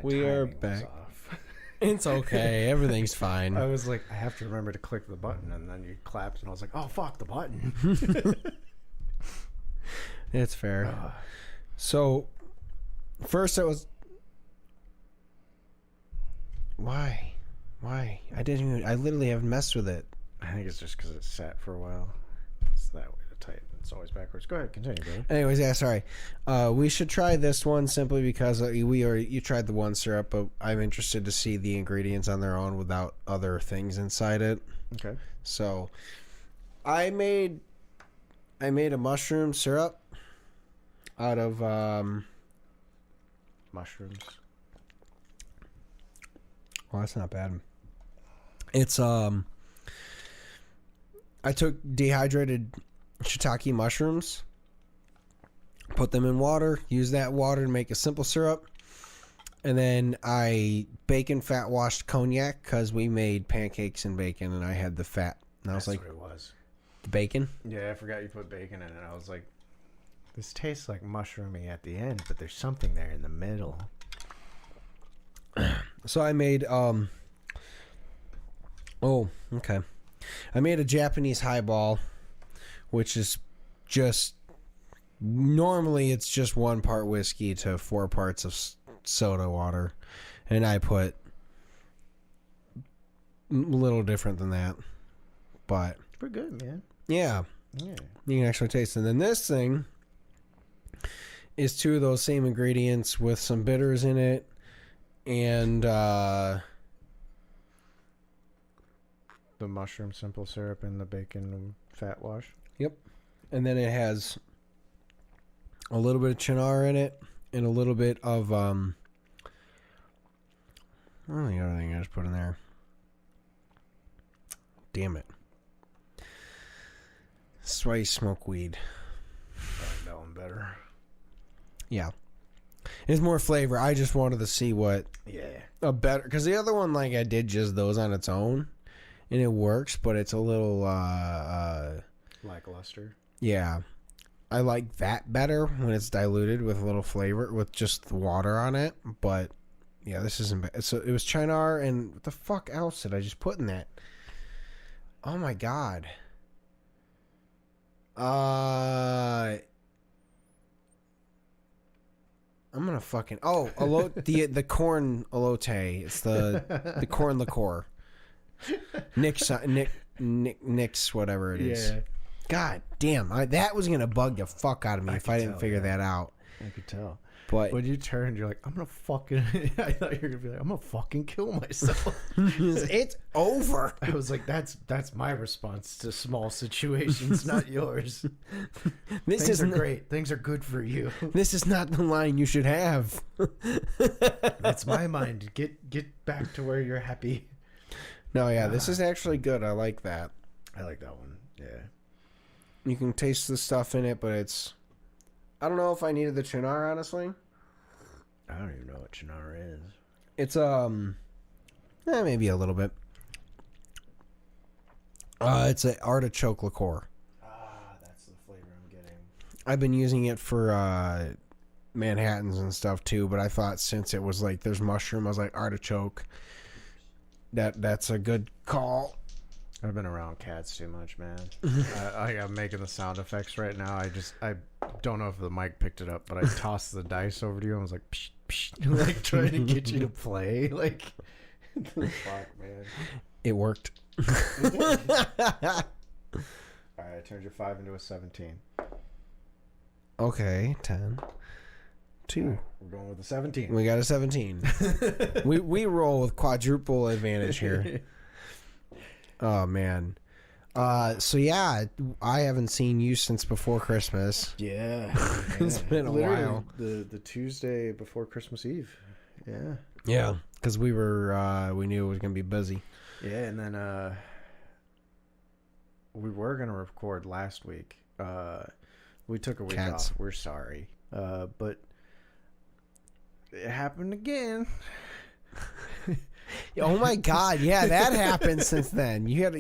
We are timing was back. off. It's okay. Everything's fine. I was like, I have to remember to click the button, and then you clapped, and I was like, oh, fuck, the button. It's fair. So, first it was... Why? I literally haven't messed with it. I think it's just because it sat for a while. It's that way to tighten. It's always backwards. Go ahead, continue, brother. Anyways, yeah, sorry. We should try this one simply because you tried the one syrup, but I'm interested to see the ingredients on their own without other things inside it. Okay. So, I made a mushroom syrup out of Mushrooms. well, that's not bad. It's I took dehydrated shiitake mushrooms, put them in water, used that water to make a simple syrup, and then I bacon fat washed cognac because we made pancakes and bacon, and I had the fat. And I was like, what it was. The bacon? Yeah, I forgot you put bacon in it. I was like, this tastes like mushroomy at the end, but there's something there in the middle. So I made I made a Japanese highball, which is just normally it's just 1 part whiskey to 4 parts of soda water, and I put a little different than that, but Pretty good, man. yeah, you can actually taste it. And then this thing is 2 of those same ingredients with some bitters in it, and The mushroom simple syrup and the bacon fat wash. Yep. And then it has a little bit of chinar in it and a little bit of I don't know the other thing I just put in there. Damn it. That's why you smoke weed. I like that one better. Yeah. It's more flavor. I just wanted to see what a better, because the other one, like, I did just those on its own and it works, but it's a little lackluster. Yeah. I like that better when it's diluted with a little flavor, with just the water on it. But, yeah, this isn't bad. So it was chinar, and what the fuck else did I just put in that? Oh, my God. I'm going to fucking... Oh, the corn elote. It's the corn liqueur. Nick's, whatever it is. Yeah. God damn, that was gonna bug the fuck out of me if I didn't figure that out. I could tell. But when you turned, you're like, I'm gonna fucking... I thought you were gonna be like, I'm gonna fucking kill myself. It's over. I was like, that's my response to small situations, not yours. Things are great. Things are good for you. This is not the line you should have. That's my mind. Get back to where you're happy. No, yeah, this is actually good. I like that. I like that one. Yeah. You can taste the stuff in it, but it's... I don't know if I needed the chinar, honestly. I don't even know what chinar is. It's, maybe a little bit. It's an artichoke liqueur. That's the flavor I'm getting. I've been using it for, Manhattans and stuff, too, but I thought since it was like, there's mushroom, I was like, artichoke. That's a good call. I've been around cats too much, man. I'm making the sound effects right now. I don't know if the mic picked it up, but I tossed the dice over to you and was like, psh, psh, like trying to get you to play. Like, fuck, man. It worked. It did. All right, I turned your 5 into a 17. Okay, 10. 2. Right, we're going with a 17. We got a 17. we roll with quadruple advantage here. Oh, man. So, yeah, I haven't seen you since before Christmas. Yeah. It's been a while. The Tuesday before Christmas Eve. Yeah. Yeah, because we knew it was going to be busy. Yeah, and then we were going to record last week. We took a week off. We're sorry. But it happened again. Oh my God! Yeah, that happened since then. Cat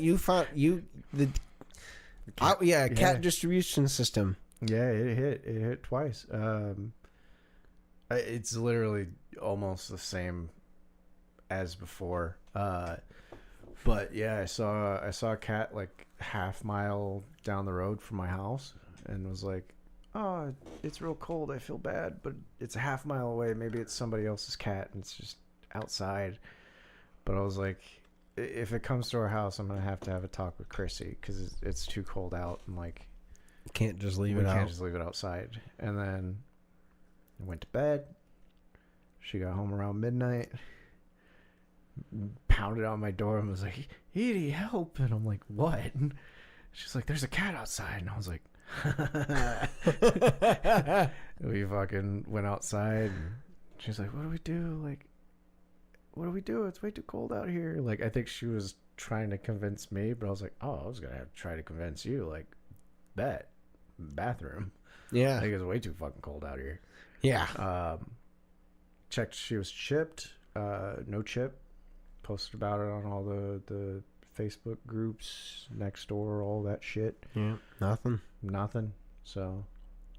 distribution system. Yeah, it hit twice. It's literally almost the same as before. But yeah, I saw a cat like half mile down the road from my house, and was like, "Oh, it's real cold. I feel bad, but it's a half mile away. Maybe it's somebody else's cat, and it's just outside." But I was like, if it comes to our house, I'm gonna have to have a talk with Chrissy because it's too cold out, and like, Can't just leave we it can't out. just leave it outside. And then I went to bed. She got home around midnight, pounded on my door, and was like, "Edie, help!" And I'm like, "What?" And she's like, "There's a cat outside." And I was like, we fucking went outside. And she's like, "What do we do? Like, what do we do? It's way too cold out here." Like, I think she was trying to convince me, but I was like, "Oh, I was gonna have to try to convince you." Like, bathroom. I Yeah. think it's way too fucking cold out here. Yeah. Checked she was chipped. No chip. Posted about it on all the Facebook groups, next door, all that shit. Yeah. Nothing. Nothing. So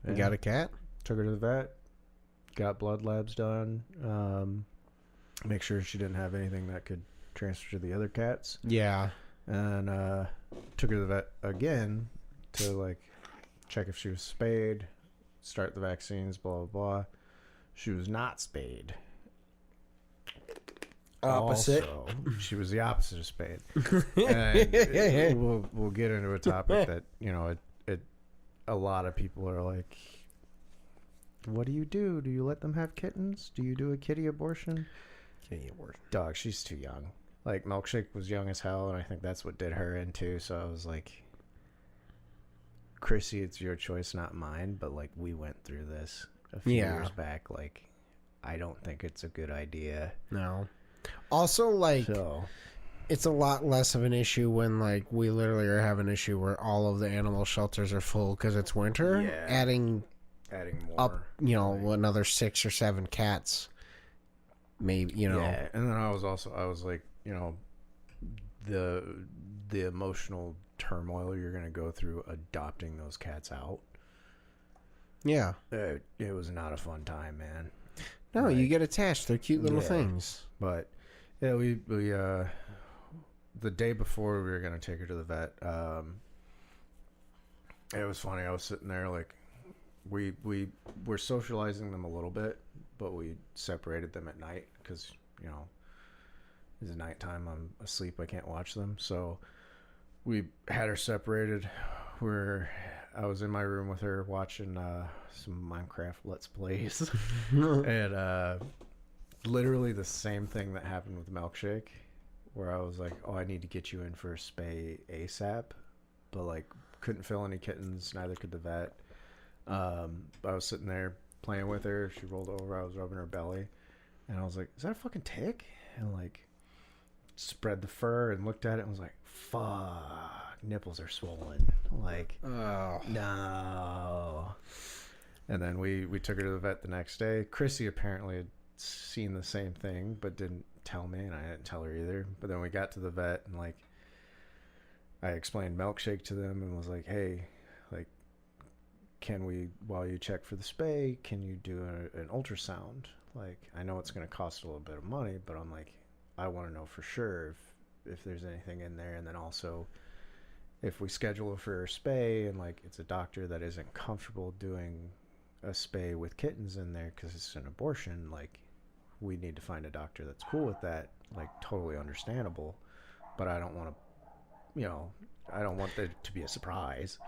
You got a cat? took her to the vet. Got blood labs done. Make sure she didn't have anything that could transfer to the other cats. Yeah. And took her to the vet again to like check if she was spayed, start the vaccines, blah blah blah. She was not spayed. Opposite. Also, she was the opposite of spayed. And we'll get into a topic that, you know, it a lot of people are like, what do? Do you let them have kittens? Do you do a kitty abortion? Dog, she's too young. Like, Milkshake was young as hell, and I think that's what did her in too. So I was like, Chrissy, it's your choice, not mine. But like, we went through this a few years back. Like, I don't think it's a good idea. No. Also, like, So it's a lot less of an issue when, like, we literally are having an issue where all of the animal shelters are full because it's winter. Yeah. Adding more up, you know, another 6 or 7 cats. Maybe, you know. Yeah, and then I was like, you know, the emotional turmoil you're gonna go through adopting those cats out. Yeah. It was not a fun time, man. No, you get attached. They're cute little Yeah. things. But yeah, we the day before we were gonna take her to the vet, it was funny. I was sitting there like, we were socializing them a little bit, but we separated them at night because, you know, it's nighttime. I'm asleep. I can't watch them. So we had her separated. I was in my room with her watching some Minecraft Let's Plays. And literally the same thing that happened with Milkshake, where I was like, oh, I need to get you in for a spay ASAP. But, like, couldn't fill any kittens. Neither could the vet. I was sitting there playing with her. She rolled over. I was rubbing her belly. And I was like, is that a fucking tick? And, like, spread the fur and looked at it and was like, fuck, nipples are swollen. Like, Oh. no. And then we took her to the vet the next day. Chrissy apparently had seen the same thing but didn't tell me, and I didn't tell her either. But then we got to the vet, and like, I explained Milkshake to them and was like, hey, like, can we, while you check for the spay, can you do an ultrasound? Like, I know it's going to cost a little bit of money, but I'm like, I want to know for sure if there's anything in there. And then also, if we schedule for a spay and like it's a doctor that isn't comfortable doing a spay with kittens in there because it's an abortion, like, we need to find a doctor that's cool with that. Like, totally understandable, but I don't want to, you know, I don't want there to be a surprise.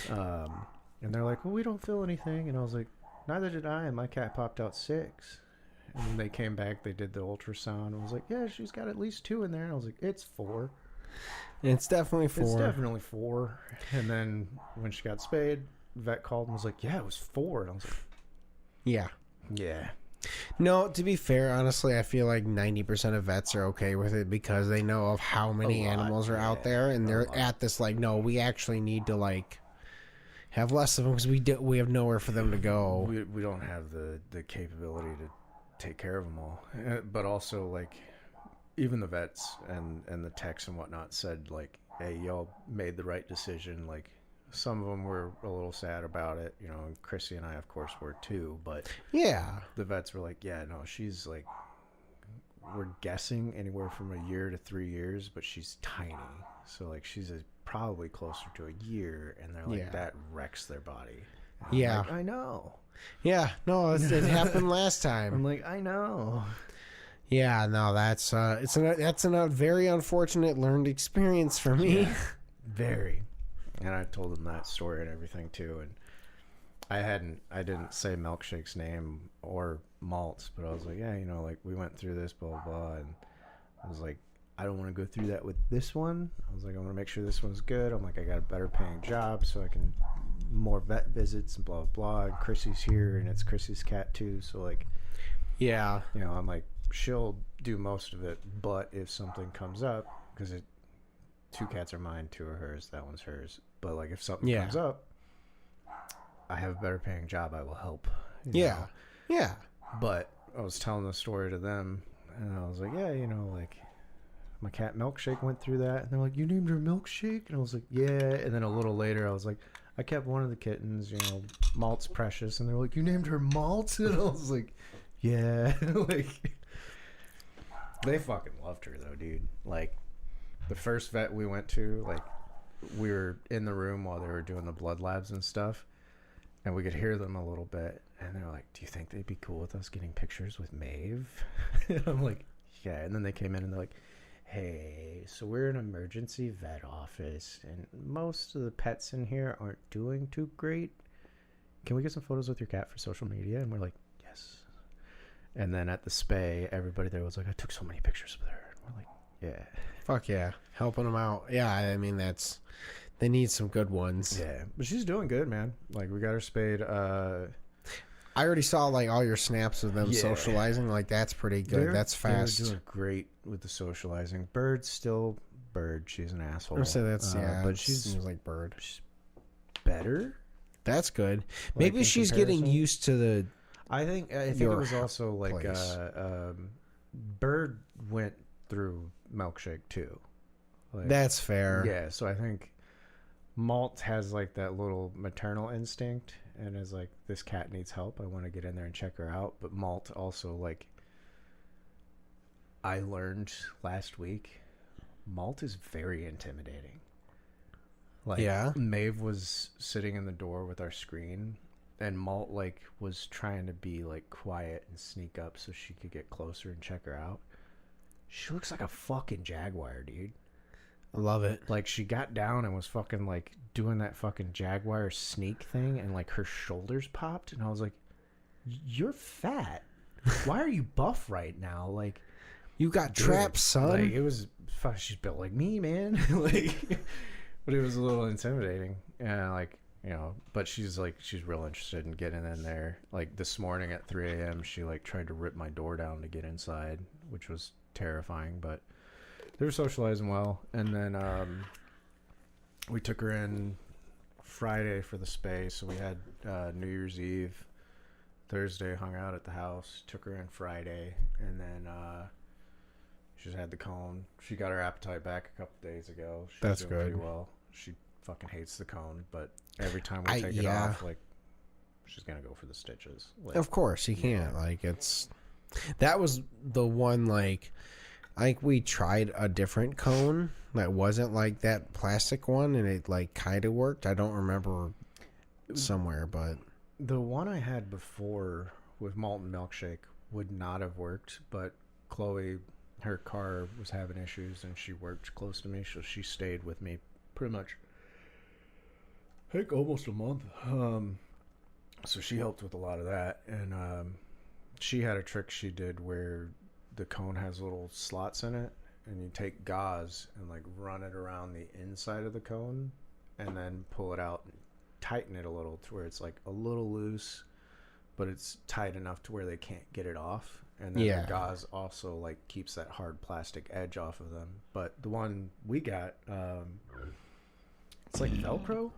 And they're like, well, we don't feel anything. And I was like, neither did I. And my cat popped out 6. And then they came back, they did the ultrasound. And I was like, yeah, she's got at least 2 in there. And I was like, it's 4. It's definitely 4. It's definitely 4. And then when she got spayed, vet called and was like, yeah, it was 4. And I was like, Yeah. yeah. No, to be fair, honestly, I feel like 90% of vets are okay with it because they know of how many animals are out there, and they're at this like, no, we actually need to like have less of them because we have nowhere for them to go. We don't have the capability to take care of them all. But also, like, even the vets and the techs and whatnot said, like, hey, y'all made the right decision. Like, some of them were a little sad about it, you know, and Chrissy and I, of course, were too, but Yeah. the vets were like, yeah, no, she's like, we're guessing anywhere from a year to 3 years, but she's tiny. So, like, she's probably closer to a year, and they're like, Yeah. that wrecks their body. And I'm Yeah. like, I know. Yeah. No, it happened last I'm time. like, I know. Yeah. No, that's that's a very unfortunate learned experience for me. Yeah, very. And I told them that story and everything too, and I didn't say Milkshake's name or Malt's, but I was like, yeah, you know, like we went through this, blah blah blah, and I was like, I don't want to go through that with this one. I was like, I want to make sure this one's good. I'm like, I got a better paying job, so I can more vet visits and blah blah. And Chrissy's here, and it's Chrissy's cat too, so like, Yeah. you know, I'm like, she'll do most of it, but if something comes up, because it 2 cats are mine, 2 are hers, that one's hers. But like if something comes up, I have a better paying job, I will help. You know? Yeah. But I was telling the story to them, and I was like, yeah, you know, like my cat Milkshake went through that, and they're like, you named her Milkshake? And I was like, yeah. And then a little later, I was like, I kept one of the kittens, you know, Malt's Precious, and they're like, you named her Malt? And I was like, yeah. Like, they fucking loved her though, dude. Like, the first vet we went to, like, we were in the room while they were doing the blood labs and stuff, and we could hear them a little bit, and they're like, do you think they'd be cool with us getting pictures with Maeve? And I'm like, yeah. And then they came in and they're like, hey, so we're an emergency vet office, and most of the pets in here aren't doing too great. Can we get some photos with your cat for social media? And we're like, yes. And then at the spay, everybody there was like, I took so many pictures with her. And we're like, yeah. Fuck yeah. Helping them out. Yeah, I mean, they need some good ones. Yeah. But she's doing good, man. Like, we got her spayed. I already saw like all your snaps of them Yeah. socializing. Like, that's pretty good. That's fast. They're doing great with the socializing. Bird's still Bird. She's an asshole. I say that's but she's seems like Bird. better. That's good. Like, Maybe in she's getting comparison. used to the. I think it Your was also like place. Bird went through Milkshake too. Like, That's fair. yeah. So I think Malt has like that little maternal instinct and is like, this cat needs help. I want to get in there and check her out. But Malt also, like, I learned last week, Malt is very intimidating. Like, Yeah. Maeve was sitting in the door with our screen, and Malt like was trying to be like quiet and sneak up so she could get closer and check her out. She looks like a fucking jaguar, dude. I love it. Like, she got down and was fucking like doing that fucking jaguar sneak thing, and like her shoulders popped, and I was like, you're fat. Why are you buff right now? Like, You got dude, traps, son. Like, it was fuck, she's built like me, man. Like, but it was a little intimidating. And like, you know, but she's real interested in getting in there. Like, this morning at 3 a.m. she like tried to rip my door down to get inside, which was terrifying, but they were socializing well. And then we took her in Friday for the spay, so we had New Year's Eve. Thursday hung out at the house, took her in Friday, and then she's had the cone. She got her appetite back a couple days ago. She's That's doing pretty good. well. She fucking hates the cone, but every time we take it off, like, she's gonna go for the stitches. Like, Of course, you can't. Like, that was the one, like, I think we tried a different cone that wasn't like that plastic one, and it, like, kind of worked. I don't remember somewhere, but. the one I had before with Malt and Milkshake would not have worked, but Chloe, her car was having issues, and she worked close to me, so she stayed with me pretty much, I think, almost a month. So she helped with a lot of that, and she had a trick she did where the cone has little slots in it, and you take gauze and like run it around the inside of the cone, and then pull it out and tighten it a little to where it's like a little loose, but it's tight enough to where they can't get it off. And then Yeah. the gauze also like keeps that hard plastic edge off of them. But the one we got, it's like Velcro,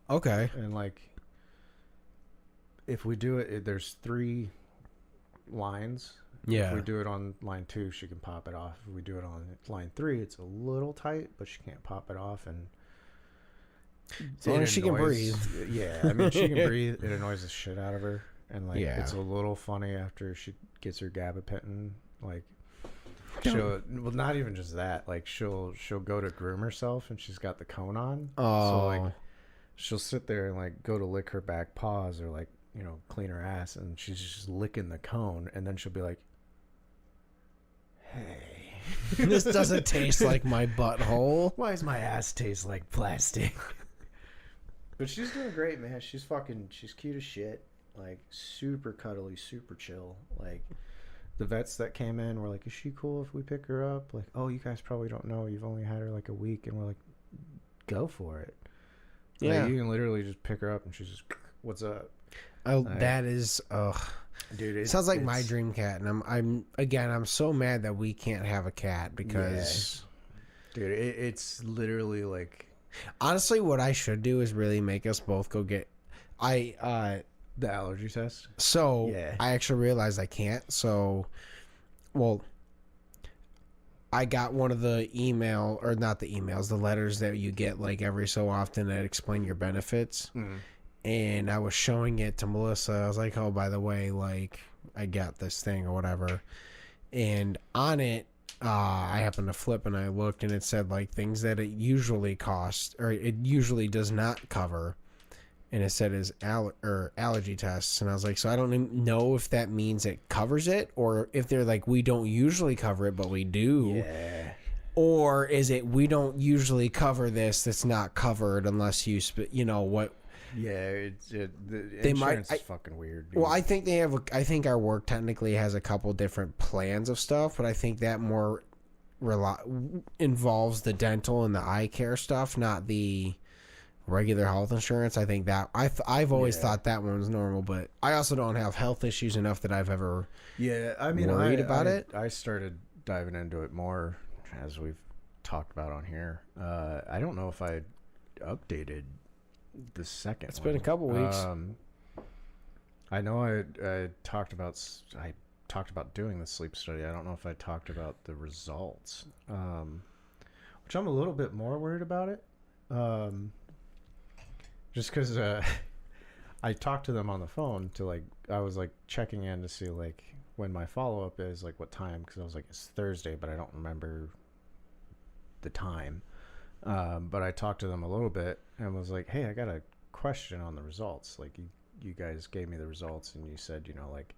Okay. and like if we do it, there's 3 lines. Yeah. If we do it on line 2, she can pop it off. If we do it on line 3, it's a little tight, but she can't pop it off. And As long as she can breathe. Yeah, I mean, she can breathe. It annoys the shit out of her. And, like, Yeah. it's a little funny after she gets her gabapentin. Like, she'll, well, not even just that. Like, she'll go to groom herself, and she's got the cone on. Oh. So, like, she'll sit there and, like, go to lick her back paws or, like, you know, clean her ass, and she's just licking the cone, and then she'll be like, hey. This doesn't taste like my butthole. Why does my ass taste like plastic? But she's doing great, man. She's cute as shit. Like, super cuddly, super chill. Like, the vets that came in were like, is she cool if we pick her up? Like, oh, you guys probably don't know. You've only had her like a week. And we're like, go for it. Yeah. Like, you can literally just pick her up and she's just, what's up? Oh, Like, that is, dude, it sounds like my dream cat. And I'm so mad that we can't have a cat because, dude, it's literally like, honestly, what I should do is really make us both go get, the allergy test. so Yeah. I actually realized I can't. So, well, I got one of the email, or not the emails, the letters that you get like every so often that explain your benefits. Mm. And I was showing it to Melissa. I was like, oh, by the way, like, I got this thing or whatever. And on it, I happened to flip and I looked and it said, like, things that it usually costs, or it usually does not cover. And it said is allergy tests. And I was like, so I don't even know if that means it covers it, or if they're like, we don't usually cover it, but we do. Yeah. Or is it, we don't usually cover this, that's not covered unless you, you know, what. Yeah, the They insurance might- is fucking weird. Dude. Well, I think they have. I think our work technically has a couple different plans of stuff, but I think that more involves the dental and the eye care stuff, not the regular health insurance. I think that I've always thought that one was normal, but I also don't have health issues enough that I've ever. Yeah, I mean, worried about it. I started diving into it more as we've talked about on here. I don't know if I updated the second. It's been a couple weeks. I know I talked about doing the sleep study. I don't know if I talked about the results, which I'm a little bit more worried about it. Just because I talked to them on the phone to, like, I was like checking in to see like when my follow up is, like what time, because I was like, it's Thursday, but I don't remember the time. But I talked to them a little bit and was like, hey, I got a question on the results. Like, you guys gave me the results and you said, you know, like,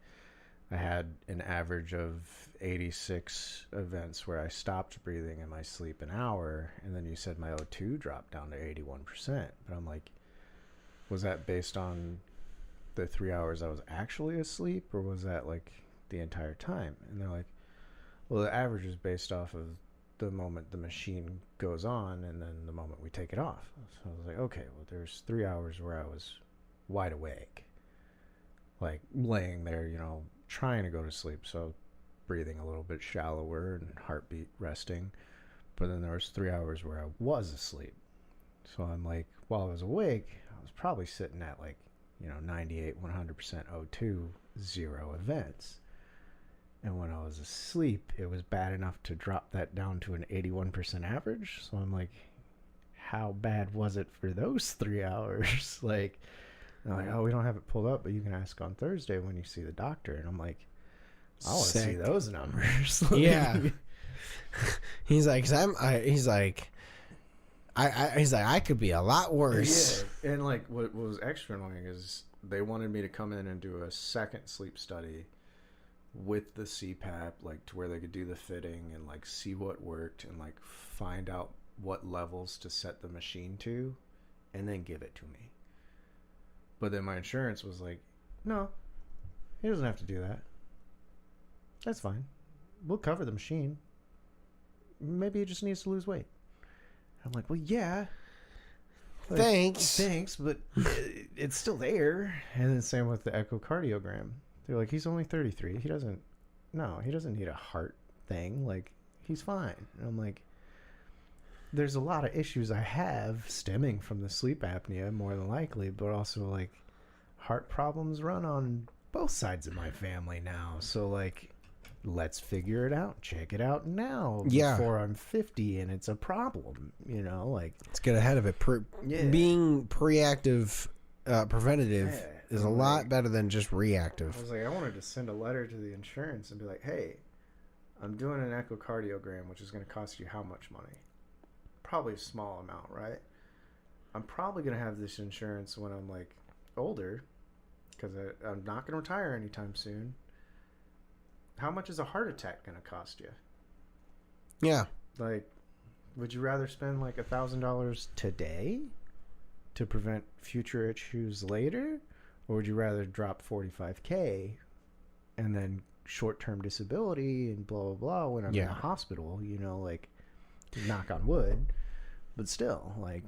I had an average of 86 events where I stopped breathing in my sleep an hour, and then you said my O2 dropped down to 81%. But I'm like, was that based on the 3 hours I was actually asleep, or was that like the entire time? And they're like, well, the average is based off of the moment the machine goes on and then the moment we take it off. So I was like, okay, well, there's 3 hours where I was wide awake, like laying there, you know, trying to go to sleep, so breathing a little bit shallower and heartbeat resting. But then there was 3 hours where I was asleep. So I'm like, while I was awake, I was probably sitting at like, you know, 98, 100% O2, 0 events. And when I was asleep, it was bad enough to drop that down to an 81% average. So I'm like, how bad was it for those 3 hours? Like, they're like, oh, we don't have it pulled up, but you can ask on Thursday when you see the doctor. And I'm like, I want to see those numbers. Like, yeah. He's like, he's like, I could be a lot worse. Yeah. And like, what was extra annoying is they wanted me to come in and do a second sleep study with the CPAP, like to where they could do the fitting and like see what worked and like find out what levels to set the machine to and then give it to me. But then my insurance was like, no, he doesn't have to do that. That's fine. We'll cover the machine. Maybe he just needs to lose weight. I'm like, well, yeah. Like, thanks, but it's still there. And then same with the echocardiogram. They're like, he's only 33. He doesn't need a heart thing. Like, he's fine. And I'm like, there's a lot of issues I have stemming from the sleep apnea, more than likely, but also like heart problems run on both sides of my family now. So like, let's figure it out. Check it out now Yeah. before I'm 50 and it's a problem. You know, like Let's get ahead of it. Being preactive, preventative is a lot better than just reactive. I was like, I wanted to send a letter to the insurance and be like, hey, I'm doing an echocardiogram, which is going to cost you how much money? Probably a small amount, right? I'm probably going to have this insurance when I'm like older, because I'm not going to retire anytime soon. How much is a heart attack going to cost you? Yeah. Like, would you rather spend like $1,000 today to prevent future issues later? Or would you rather drop $45K and then short-term disability and blah, blah, blah when I'm in a hospital, you know, like, knock on wood, but still, like.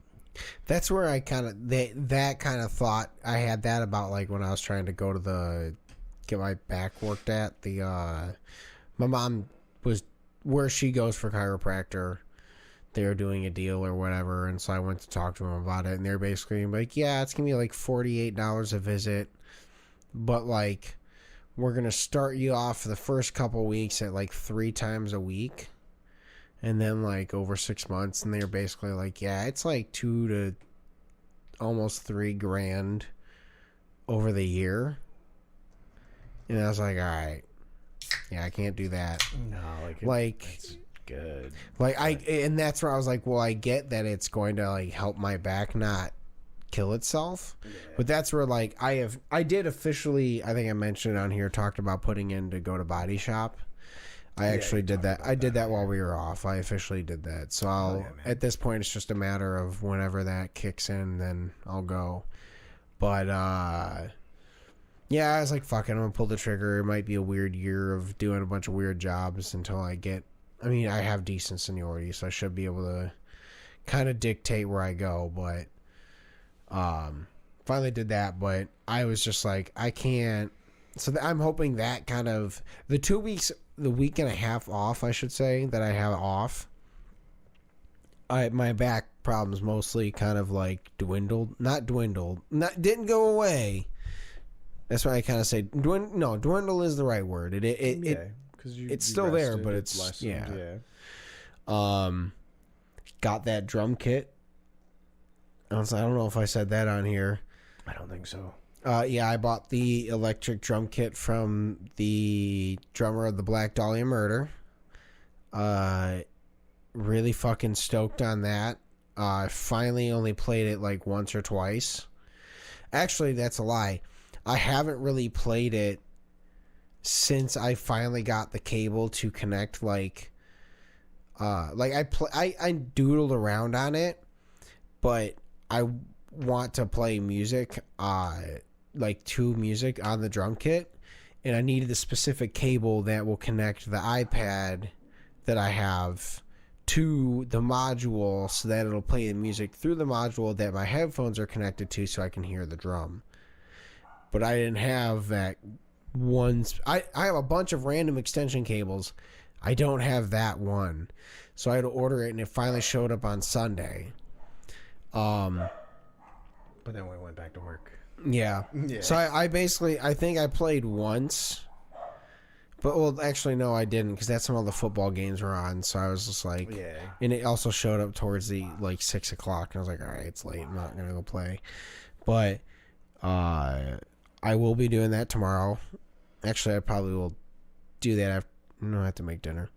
That's where I kind of, that kind of thought, I had that about, like, when I was trying to go to get my back worked at, my mom was, where she goes for chiropractor, they were doing a deal or whatever, and so I went to talk to them about it, and they're basically like, yeah, it's gonna be like $48 a visit, but like, we're gonna start you off for the first couple weeks at like 3 times a week, and then like over 6 months, and they're basically like, yeah, it's like 2 to almost $3,000 over the year, and I was like, all right, yeah, I can't do that. No, like good. Like and that's where I was like, well, I get that it's going to like help my back not kill itself, but that's where like I did officially, I think I mentioned it on here, talked about putting in to go to Body Shop. I actually did that. I did that while we were off. I officially did that. So at this point, it's just a matter of whenever that kicks in, then I'll go. But yeah, I was like, fuck it, I'm gonna pull the trigger. It might be a weird year of doing a bunch of weird jobs until I get. I mean, I have decent seniority, so I should be able to kind of dictate where I go, but finally did that, but I was just like, I can't. So I'm hoping that kind of, the 2 weeks, the week and a half off, I should say, that I have off, my back problems mostly kind of like didn't go away. That's why I kind of say, dwindle is the right word. It's still there, but it's lessened, got that drum kit. I don't know if I said that on here. I don't think so. Yeah, I bought the electric drum kit from the drummer of the Black Dahlia Murder. Really fucking stoked on that. I finally only played it like once or twice. Actually, that's a lie. I haven't really played it since I finally got the cable to connect, like I doodled around on it, but I want to play music, to music on the drum kit, and I needed a specific cable that will connect the iPad that I have to the module so that it'll play the music through the module that my headphones are connected to so I can hear the drum. But I didn't have that one. I have a bunch of random extension cables. I don't have that one. So I had to order it, and it finally showed up on Sunday. But then we went back to work. Yeah. So I basically, I think I played once. But, well, actually, no, I didn't, because that's when all the football games were on. So I was just like, and it also showed up towards the, 6 o'clock. And I was like, all right, it's late. I'm not going to go play. But I will be doing that tomorrow. Actually, I probably will do that after. No, I have to make dinner.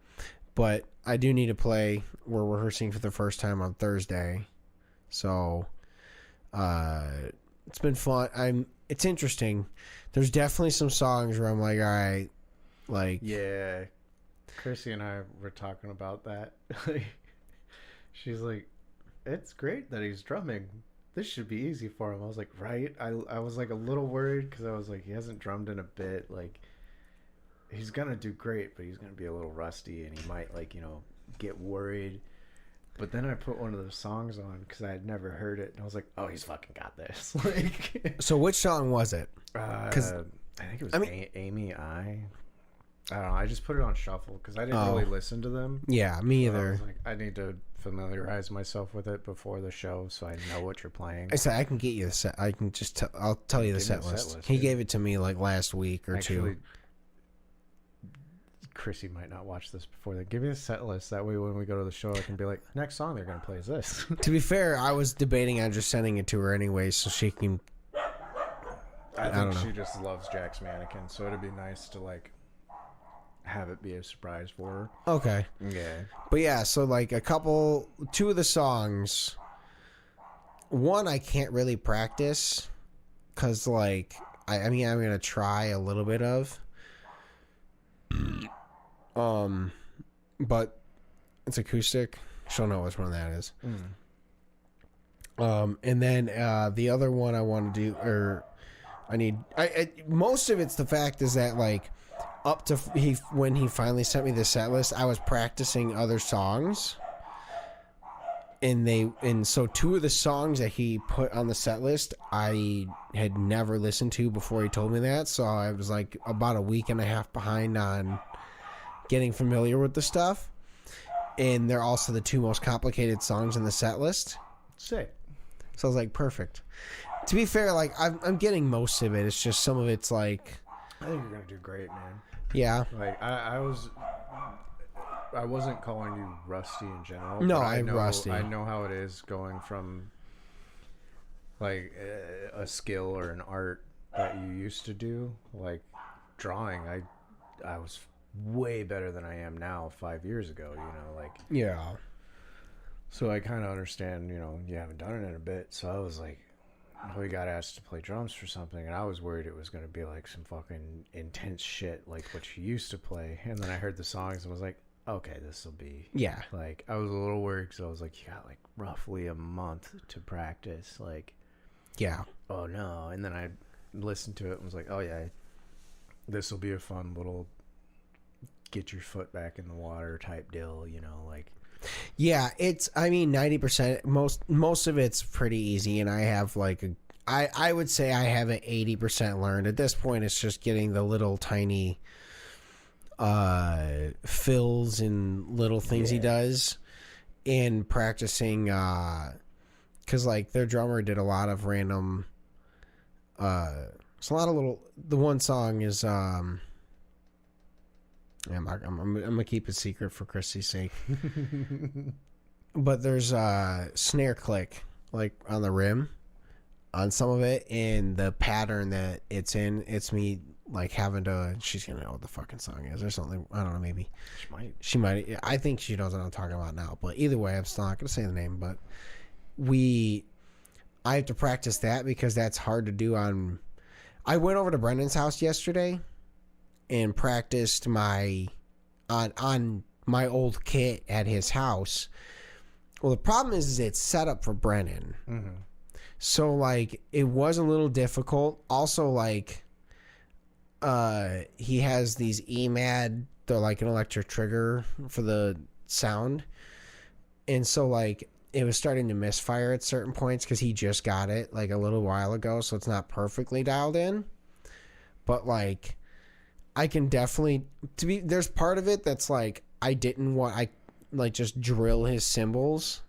But I do need to play. We're rehearsing for the first time on Thursday. So it's been fun. It's interesting. There's definitely some songs where I'm like, all right, like, yeah. Chrissy and I were talking about that. She's like, it's great that he's drumming. This should be easy for him. I was like, right? I was like a little worried because I was like, he hasn't drummed in a bit. Like, he's gonna do great, but he's gonna be a little rusty, and he might get worried. But then I put one of those songs on because I had never heard it, and I was like, oh, he's fucking got this. Like, so which song was it? Because I think it was Amy I don't know. I just put it on shuffle because I didn't really listen to them. Yeah, me either. I was like, I need to familiarize myself with it before the show so I know what you're playing. I said I can get you the set. I can just I'll tell you the set list. He gave it to me like last week or two. Chrissy might not watch this before then. Give me a set list. That way when we go to the show, I can be like, next song they're going to play is this. To be fair, I was debating on just sending it to her anyway so she can... I think she just loves Jack's Mannequin, so it'd be nice to, like, have it be a surprise for her. Okay. Yeah. But yeah, so like two of the songs, one I can't really practice because like, I mean, I'm going to try a little bit of, but it's acoustic. She'll know which one that is. And then the other one I want to do, or most of it's the fact is that like, up to when he finally sent me the set list, I was practicing other songs, and so two of the songs that he put on the set list I had never listened to before he told me that, so I was like about a week and a half behind on getting familiar with the stuff, and they're also the two most complicated songs in the set list. Sick. So I was like, perfect. To be fair, like I'm getting most of it. It's just some of it's like, I think you're gonna do great, man. Yeah. Like I wasn't calling you rusty in general. No, I'm rusty. I know how it is going from like a skill or an art that you used to do, like drawing. I was way better than I am now 5 years ago, you know, like. Yeah. So I kind of understand, you know, you haven't done it in a bit. So I was like, we got asked to play drums for something, and I was worried it was going to be like some fucking intense shit like what you used to play. And then I heard the songs and was like, okay, this will be... Yeah. Like, I was a little worried because I was like, you got like roughly a month to practice. Like, Yeah. oh no. And then I listened to it and was like, oh yeah, this will be a fun little get your foot back in the water type deal, you know, like... Yeah, it's, I mean, 90%, most of it's pretty easy, and I have like I would say I have an 80% learned. At this point, it's just getting the little tiny fills and little things he does, and practicing, because like their drummer did a lot of random, it's a lot of little, the one song is, I'm gonna keep it secret for Christy's sake. But there's a snare click like on the rim on some of it, and the pattern that it's in, it's me like having to, she's gonna know what the fucking song is or something. I don't know, maybe she might. I think she knows what I'm talking about now, but either way, I'm still not gonna say the name. But I have to practice that because that's hard to do on. I went over to Brendan's house yesterday and practiced my on my old kit at his house. Well, the problem is it's set up for Brennan. Mm-hmm. So like it was a little difficult. Also, like he has these EMAD, they're like an electric trigger for the sound. And so like it was starting to misfire at certain points because he just got it like a little while ago, so it's not perfectly dialed in. But like I can definitely there's part of it that's like I just drill his cymbals,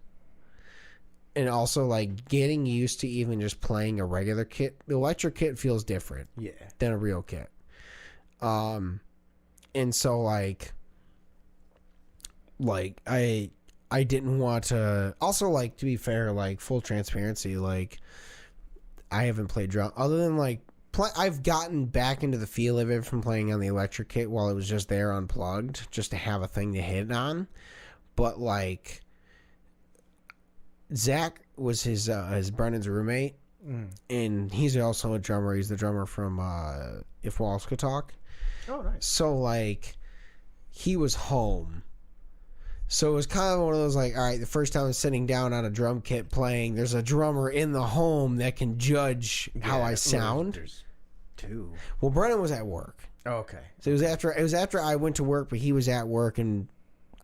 and also like getting used to even just playing a regular kit. The electric kit feels different than a real kit. And so like I didn't want to, also like to be fair, like full transparency, like I haven't played drum other than like I've gotten back into the feel of it from playing on the electric kit while it was just there unplugged, just to have a thing to hit on. But like Zach was his Brennan's roommate, and he's also a drummer. He's the drummer from If Walls Could Talk. Oh, nice. So like he was home. So it was kind of one of those like, all right, the first time I'm sitting down on a drum kit playing, there's a drummer in the home that can judge how I sound. There's two. Well, Brennan was at work. Oh, okay. So it was after I went to work, but he was at work, and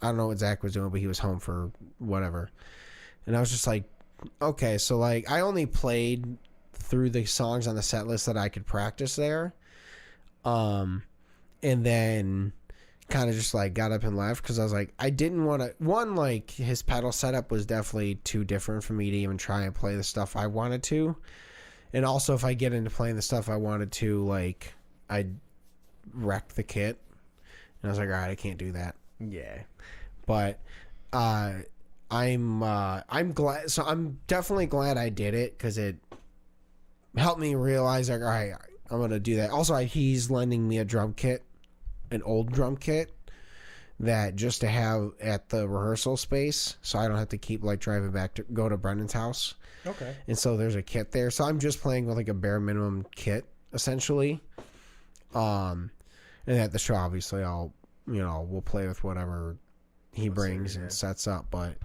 I don't know what Zach was doing, but he was home for whatever. And I was just like, okay, so like I only played through the songs on the set list that I could practice there. And then kind of just like got up and left because I was like, I didn't want to, one, like his pedal setup was definitely too different for me to even try and play the stuff I wanted to. And also if I get into playing the stuff I wanted to, like I'd wreck the kit. And I was like, all right, I can't do that. Yeah. But I'm glad. So I'm definitely glad I did it because it helped me realize, like, all right, I'm going to do that. Also, he's lending me a drum kit, an old drum kit, that just to have at the rehearsal space, so I don't have to keep like driving back to go to Brendan's house. Okay. And so there's a kit there. So I'm just playing with like a bare minimum kit essentially. And at the show, obviously, we'll play with whatever he brings and sets up. But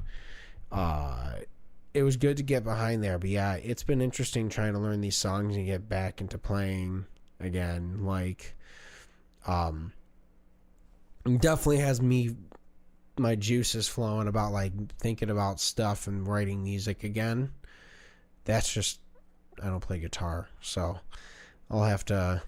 it was good to get behind there. But yeah, it's been interesting trying to learn these songs and get back into playing again. Like, definitely has my juices flowing about like thinking about stuff and writing music again. That's just, I don't play guitar, so I'll have to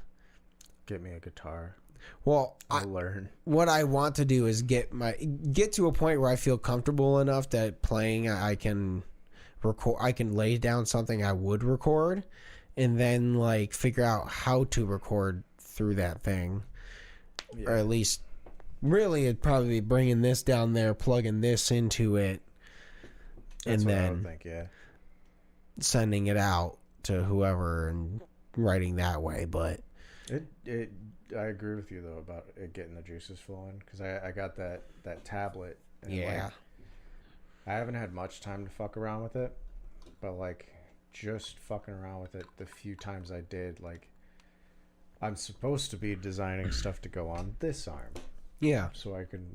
get me a guitar. Well, I'll learn. What I want to do is get to a point where I feel comfortable enough that playing I can record. I can lay down something I would record, and then like figure out how to record through that thing, or at least really it'd probably be bringing this down there, plugging this into it, That's and what then I would think, yeah, sending it out to whoever and writing that way. But I agree with you though about it getting the juices flowing, because I got that tablet. And yeah, like, I haven't had much time to fuck around with it, but like just fucking around with it the few times I did, like I'm supposed to be designing stuff to go on this arm. Yeah. So I can,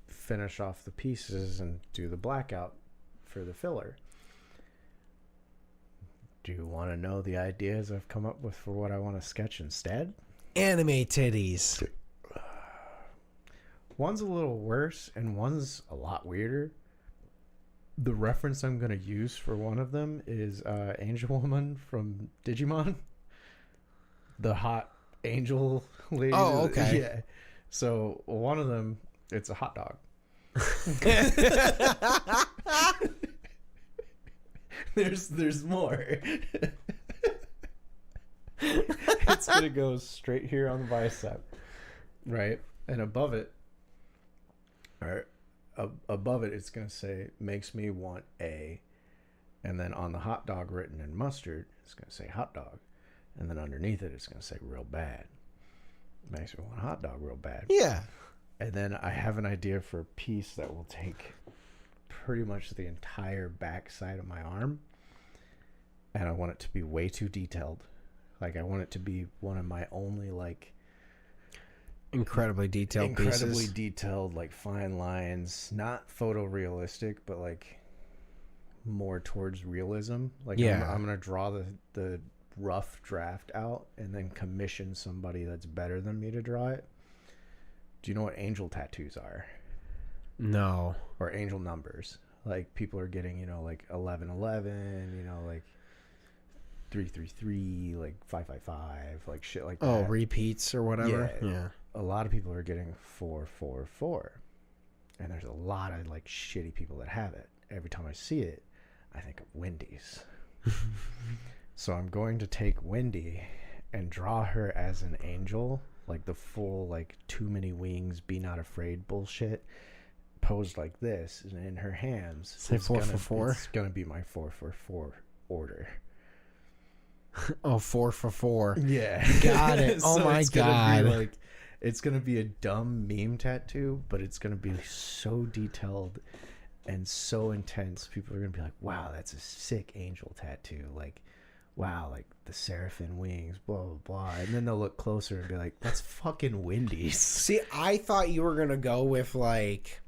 finish off the pieces and do the blackout for the filler. Do you want to know the ideas I've come up with for what I want to sketch instead? Anime titties. One's a little worse and one's a lot weirder. The reference I'm going to use for one of them is Angel Woman from Digimon. The hot angel lady. Oh, okay. Yeah. So one of them, it's a hot dog. There's more. It's gonna go straight here on the bicep, right? And above it, it's gonna say "makes me want a," and then on the hot dog written in mustard, it's gonna say "hot dog," and then underneath it, it's gonna say "real bad." Makes me want a hot dog real bad. Yeah. And then I have an idea for a piece that will take pretty much the entire back side of my arm, and I want it to be way too detailed. Like, I want it to be one of my only, like, incredibly detailed pieces. Detailed, like, fine lines. Not photorealistic, but, like, more towards realism. Like, yeah. I'm going to draw the rough draft out and then commission somebody that's better than me to draw it. Do you know what angel tattoos are? No. Or angel numbers. Like, people are getting, like 1111, like 333, like 555, like shit like that. Oh, repeats or whatever. Yeah. A lot of people are getting 444. And there's a lot of like shitty people that have it. Every time I see it, I think of Wendy's. So I'm going to take Wendy and draw her as an angel, like the full, like, too many wings, be not afraid bullshit, posed like this, and in her hands. Say 444? It's going to be my 444 order. Oh, 444. Yeah. Got it. Oh, so my God. It's going to be a dumb meme tattoo, but it's going to be so detailed and so intense. People are going to be like, wow, that's a sick angel tattoo. Like, wow, like the seraphim wings, blah, blah, blah. And then they'll look closer and be like, that's fucking Wendy's. See, I thought you were going to go with, like,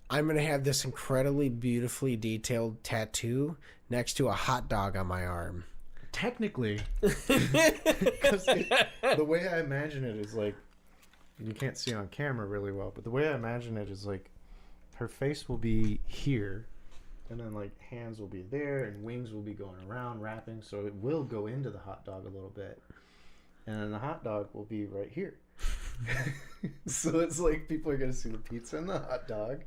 I'm going to have this incredibly beautifully detailed tattoo next to a hot dog on my arm. Technically. Because the way I imagine it is like, you can't see on camera really well, but the way I imagine it is like, her face will be here. And then, like, hands will be there, and wings will be going around, wrapping, so it will go into the hot dog a little bit. And then the hot dog will be right here. So it's like people are going to see the pizza and the hot dog,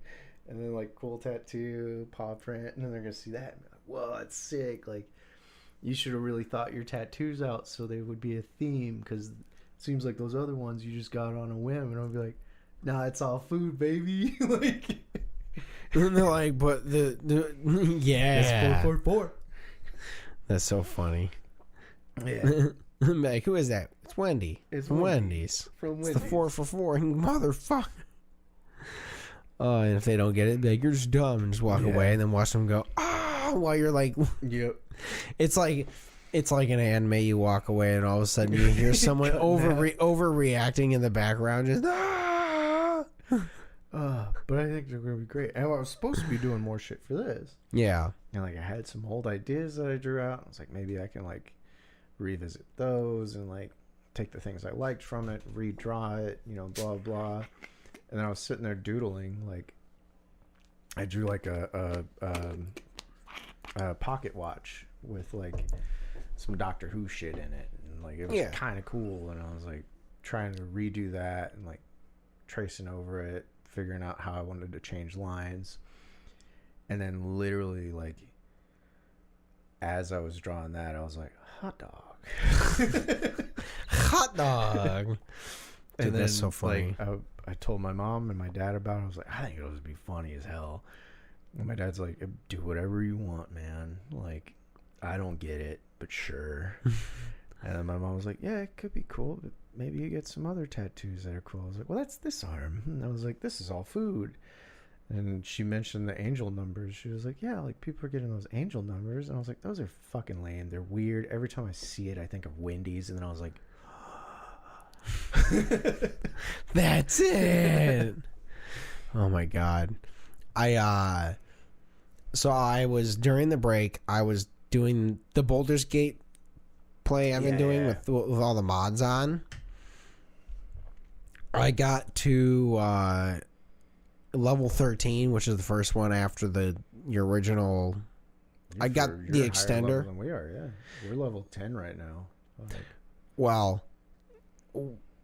and then, like, cool tattoo, paw print, and then they're going to see that. And be like, whoa, that's sick. Like, you should have really thought your tattoos out so they would be a theme, because it seems like those other ones you just got on a whim. And I'll be like, Nah, it's all food, baby. Like, and they're like, but the yeah, it's 444. That's so funny. Yeah. Like, who is that? It's Wendy. It's from Wendy. Wendy's. From It's Wendy's. the 4 for 4, motherfucker. And if they don't get it, like, you're just dumb, and just walk away, and then watch them go, while you're like, Yep. it's like an anime. You walk away, and all of a sudden you hear someone overreacting in the background, just But I think they're gonna be great. And I was supposed to be doing more shit for this. yeah, And like I had some old ideas that I drew out. I was like, maybe I can like revisit those and like take the things I liked from it, redraw it, blah blah. And then I was sitting there doodling. Like I drew like a pocket watch with like some Doctor Who shit in it, and like it was kind of cool. And I was like trying to redo that and like tracing over it, figuring out how I wanted to change lines. And then literally, like, as I was drawing that, I was like, hot dog. hot dog. Dude, and that's then, so funny. Like, I told my mom and my dad about it. I was like, I think it'll be funny as hell. And my dad's like, do whatever you want, man. Like, I don't get it, but sure. And then my mom was like, yeah, it could be cool, but maybe you get some other tattoos that are cool. I was like, well, that's this arm. And I was like, this is all food. And she mentioned the angel numbers. She was like, yeah, like people are getting those angel numbers. And I was like, those are fucking lame. They're weird. Every time I see it, I think of Wendy's. And then I was like, that's it. Oh my God. So I was, during the break, I was doing the Baldur's Gate play I've been doing with all the mods on. I got to level 13, which is the first one after your original. I got the extender. Than we are, yeah. We're level 10 right now. Like, well,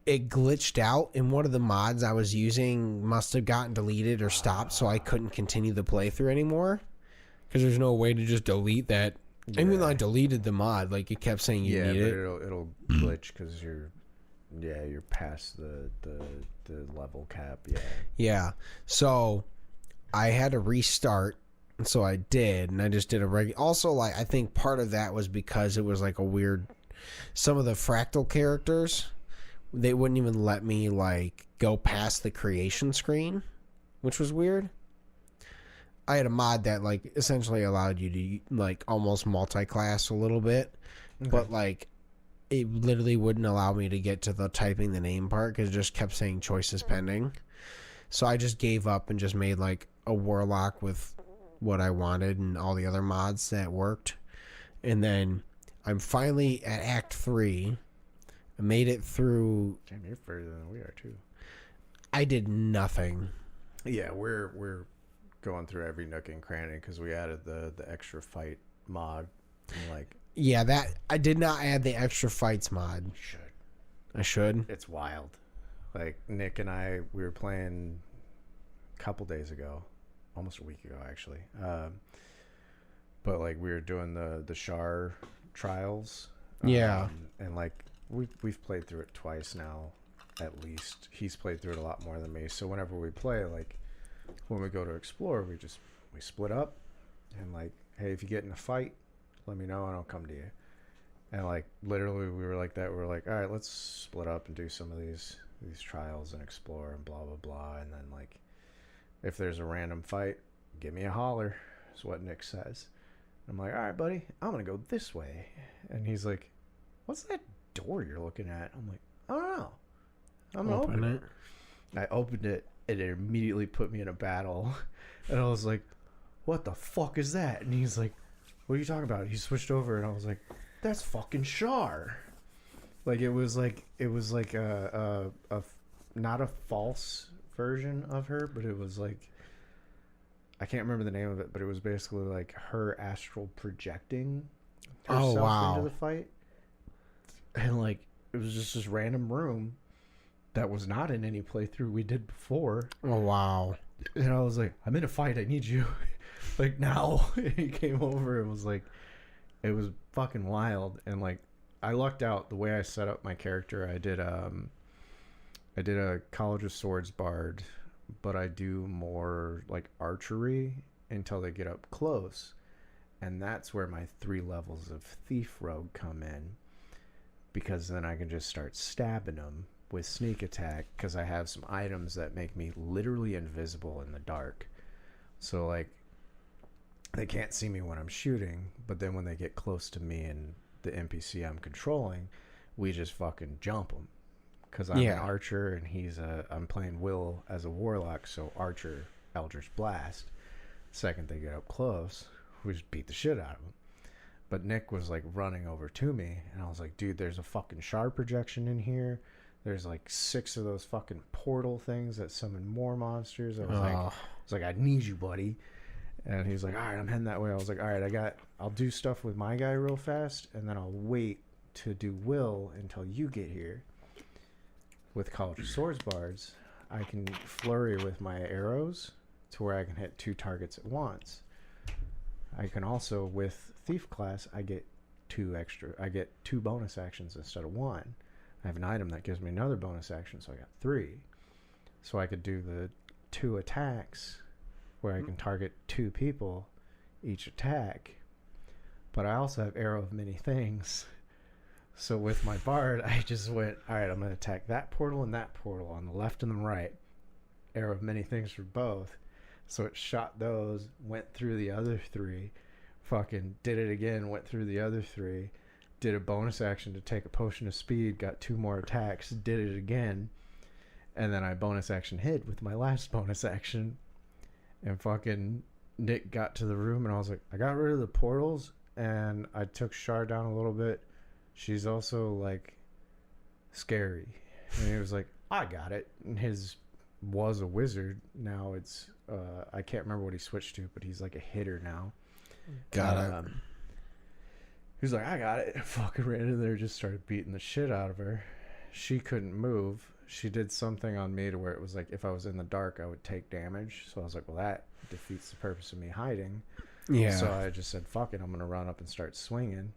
it glitched out, and one of the mods I was using must have gotten deleted or stopped, so I couldn't continue the playthrough anymore. Because there's no way to just delete that. Yeah. I mean, I deleted the mod. Like, it kept saying you need it. It'll glitch because you're past the level cap. Yeah. Yeah. So I had to restart. And so I did, and I just did a regular. Also, like, I think part of that was because it was like a weird. Some of the fractal characters, they wouldn't even let me like go past the creation screen, which was weird. I had a mod that like essentially allowed you to like almost multi-class a little bit, but like it literally wouldn't allow me to get to the typing the name part because it just kept saying choices pending. So I just gave up and just made like a warlock with what I wanted and all the other mods that worked. And then I'm finally at Act 3. I made it through. Damn, you're further than we are too. I did nothing. Yeah, we're going through every nook and cranny because we added the extra fight mod. And like, yeah, that I did not add the extra fights mod. You should. I should. It's wild. Like Nick and I, we were playing a couple days ago, almost a week ago actually. But like we were doing the Char trials. Yeah. And like we've played through it twice now, at least. He's played through it a lot more than me. So whenever we play, like when we go to explore, we split up and like, hey, if you get in a fight, let me know and I'll come to you. And like literally we were like that. We were like, all right, let's split up and do some of these trials and explore and blah blah blah. And then like if there's a random fight, give me a holler, is what Nick says. I'm like, all right, buddy, I'm gonna go this way. And he's like, what's that door you're looking at? I'm like, I don't know. I'm gonna open it. I opened it and it immediately put me in a battle. And I was like, what the fuck is that? And he's like, what are you talking about? He switched over and I was like, that's fucking Char. Like it was like a not a false version of her, but it was like, I can't remember the name of it, but it was basically like her astral projecting herself into the fight. And like it was just this random room that was not in any playthrough we did before. Oh wow. And I was like, I'm in a fight, I need you. Like now. He came over and was like, it was fucking wild. And like I lucked out the way I set up my character. I did I did a College of Swords Bard, but I do more like archery until they get up close. And that's where my 3 levels of Thief Rogue come in, because then I can just start stabbing them with sneak attack, because I have some items that make me literally invisible in the dark. So like they can't see me when I'm shooting, but then when they get close to me and the NPC I'm controlling, we just fucking jump them. Because I'm an archer and I'm playing Will as a warlock, so archer, Eldritch Blast. Second they get up close, we just beat the shit out of them. But Nick was like running over to me, and I was like, dude, there's a fucking shard projection in here. There's like 6 of those fucking portal things that summon more monsters. I was like, I need you, buddy. And he's like, all right, I'm heading that way. I was like, all right, I'll do stuff with my guy real fast, and then I'll wait to do Will until you get here. With College of Swords Bards, I can flurry with my arrows to where I can hit 2 targets at once. I can also, with Thief class, I get 2 bonus actions instead of 1. I have an item that gives me another bonus action, so I got 3. So I could do the 2 attacks where I can target 2 people each attack. But I also have Arrow of Many Things. So with my Bard, I just went, all right, I'm going to attack that portal and that portal on the left and the right. Arrow of Many Things for both. So it shot those, went through the other 3, fucking did it again, went through the other 3, did a bonus action to take a potion of speed, got 2 more attacks, did it again, and then I bonus action hit with my last bonus action, and fucking Nick got to the room, and I was like, I got rid of the portals, and I took Shar down a little bit. She's also like scary, and he was like, I got it. And his was a wizard, now it's I can't remember what he switched to, but he's like a hitter now. Got it. He's like, I got it. Fucking ran in there, just started beating the shit out of her. She couldn't move. She did something on me to where it was like if I was in the dark, I would take damage. So I was like, well, that defeats the purpose of me hiding. Yeah. So I just said, fuck it, I'm gonna run up and start swinging.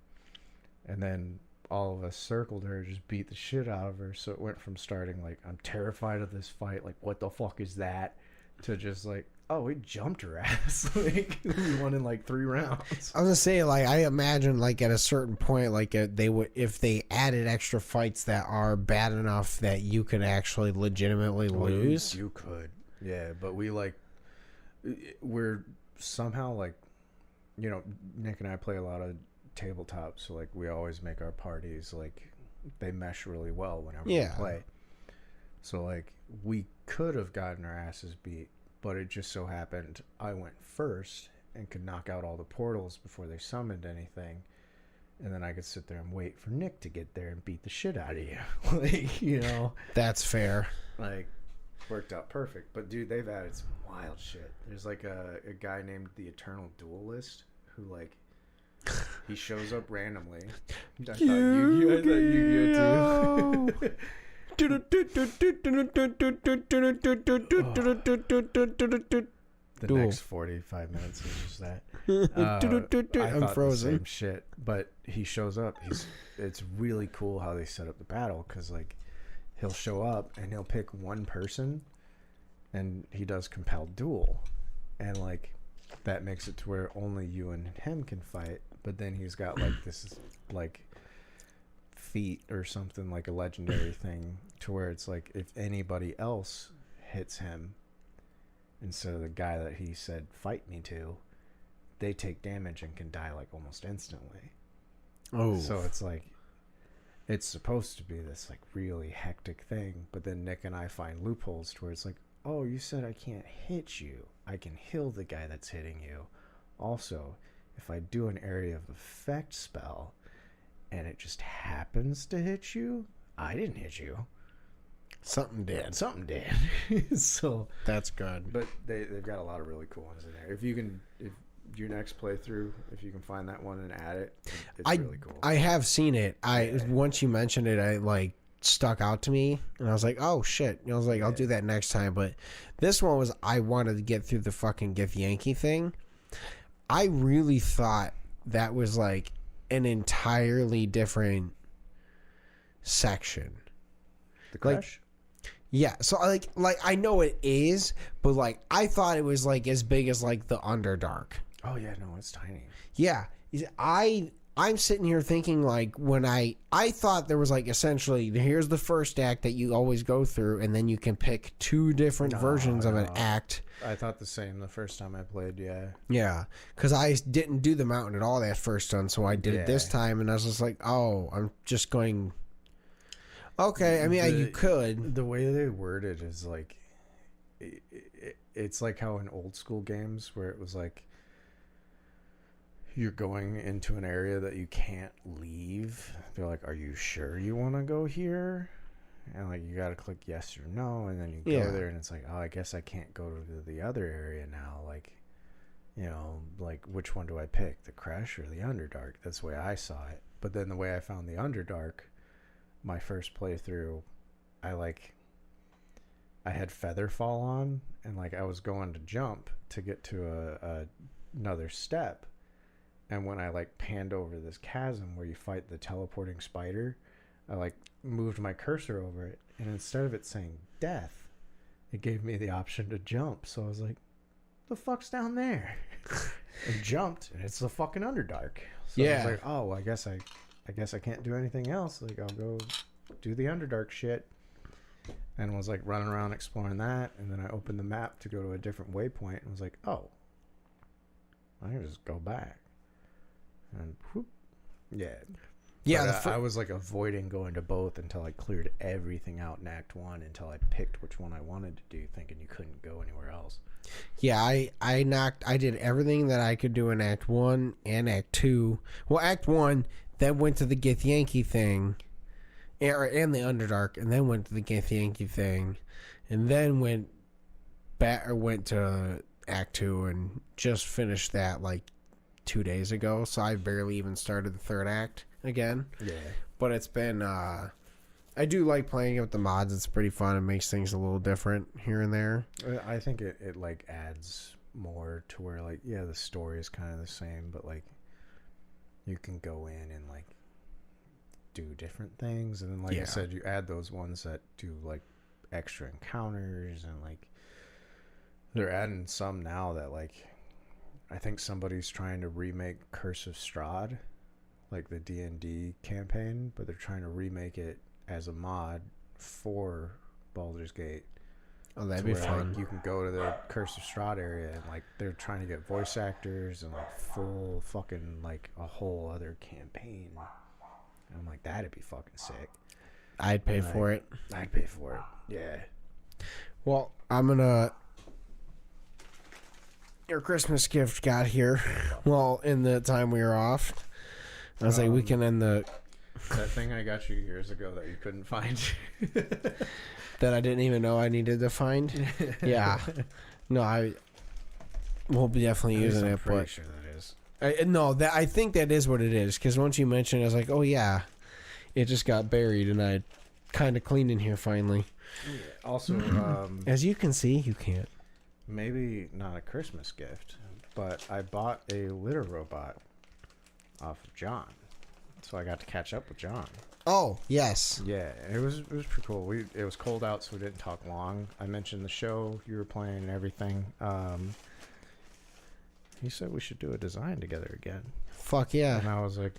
And then all of us circled her, just beat the shit out of her. So it went from starting like, I'm terrified of this fight, like what the fuck is that, to just like, oh, we jumped her ass. Like we won in like 3 rounds. I was gonna say, like, I imagine like at a certain point, like they would, if they added extra fights that are bad enough that you could actually legitimately lose. You could, yeah. But we're somehow like, you know, Nick and I play a lot of tabletop, so like we always make our parties like they mesh really well whenever we play. So like we could have gotten our asses beat, but it just so happened I went first and could knock out all the portals before they summoned anything, and then I could sit there and wait for Nick to get there and beat the shit out of you. Like, you know, that's fair. Like, worked out perfect. But dude, they've added some wild shit. There's like a guy named the Eternal Duelist who like he shows up randomly. I thought Yu-Gi-Oh too. The next 45 minutes is just that. I thought frozen. The same shit, but he shows up. It's really cool how they set up the battle, because like he'll show up and he'll pick one person, and he does compelled duel, and like that makes it to where only you and him can fight. But then he's got like this like feat or something, like a legendary thing, to where it's like if anybody else hits him instead of the guy that he said fight me to, they take damage and can die like almost instantly. Oh, so it's like it's supposed to be this like really hectic thing, but then Nick and I find loopholes to where it's like, oh, you said I can't hit you, I can heal the guy that's hitting you. Also, if I do an area of effect spell and it just happens to hit you, I didn't hit you, something did. So that's good. But they've got a lot of really cool ones in there. If your next playthrough, if you can find that one and add it, it's really cool. I have seen it. Once you mentioned it, I like stuck out to me, and I was like, oh shit. And I was like, I'll do that next time. But this one was, I wanted to get through the fucking Githyanki thing. I really thought that was like an entirely different section. The crash? Yeah, so like I know it is, but like I thought it was like as big as like the Underdark. Oh yeah, no, it's tiny. Yeah, I'm sitting here thinking like when I thought there was like essentially here's the first act that you always go through, and then you can pick two different versions of an act. I thought the same the first time I played. Yeah. Yeah, because I didn't do the mountain at all that first one, so I did it this time, and I was just like, oh, I'm just going. Okay, I mean, you could. The way they word it is like, it's like how in old school games where it was like, you're going into an area that you can't leave. They're like, are you sure you want to go here? And like, you got to click yes or no, and then you go there, and it's like, oh, I guess I can't go to the other area now. Like, you know, like, which one do I pick, the Crash or the Underdark? That's the way I saw it. But then the way I found the Underdark, my first playthrough, I had feather fall on, and like I was going to jump to get to another step, and when I like panned over this chasm where you fight the teleporting spider, I like moved my cursor over it, and instead of it saying death, it gave me the option to jump. So I was like, the fuck's down there? And jumped, and it's the fucking Underdark. So I was like, oh, I guess I can't do anything else. Like, I'll go do the Underdark shit. And was like running around exploring that. And then I opened the map to go to a different waypoint and was like, oh, I can just go back. And whoop. Yeah. Yeah. I was like avoiding going to both until I cleared everything out in Act 1 until I picked which one I wanted to do, thinking you couldn't go anywhere else. Yeah, I did everything that I could do in Act 1 and Act 2. Well, Act 1, then went to the Githyanki thing, and the Underdark, and then went to the Githyanki thing, and then went to Act 2 and just finished that like 2 days ago, so I barely even started the third act again. Yeah. But it's been, I do like playing it with the mods. It's pretty fun. It makes things a little different here and there. I think it like adds more to where like, yeah, the story is kind of the same, but like you can go in and like do different things. And then like I said, you add those ones that do like extra encounters, and like they're adding some now that like I think somebody's trying to remake Curse of Strahd, like the D&D campaign, but they're trying to remake it as a mod for Baldur's Gate. Oh, that'd be fun. Like, you can go to the Curse of Strahd area, and like they're trying to get voice actors and like full fucking like a whole other campaign. And I'm like, that'd be fucking sick. I'd pay for it. I'd pay for it. Yeah. Well, I'm gonna. Your Christmas gift got here. Well, in the time we were off, I was like, we can end the. That thing I got you years ago that you couldn't find. That I didn't even know I needed to find. Yeah. No, I will be definitely using it. I'm pretty sure that is. I think that is what it is. Because once you mentioned it, I was like, oh, yeah. It just got buried, and I kind of cleaned in here finally. Yeah. Also, as you can see, you can't. Maybe not a Christmas gift, but I bought a litter robot off of John. So I got to catch up with John. Oh, yes. Yeah, it was pretty cool. It was cold out, so we didn't talk long. I mentioned the show you were playing and everything. He said we should do a design together again. Fuck yeah. And I was like,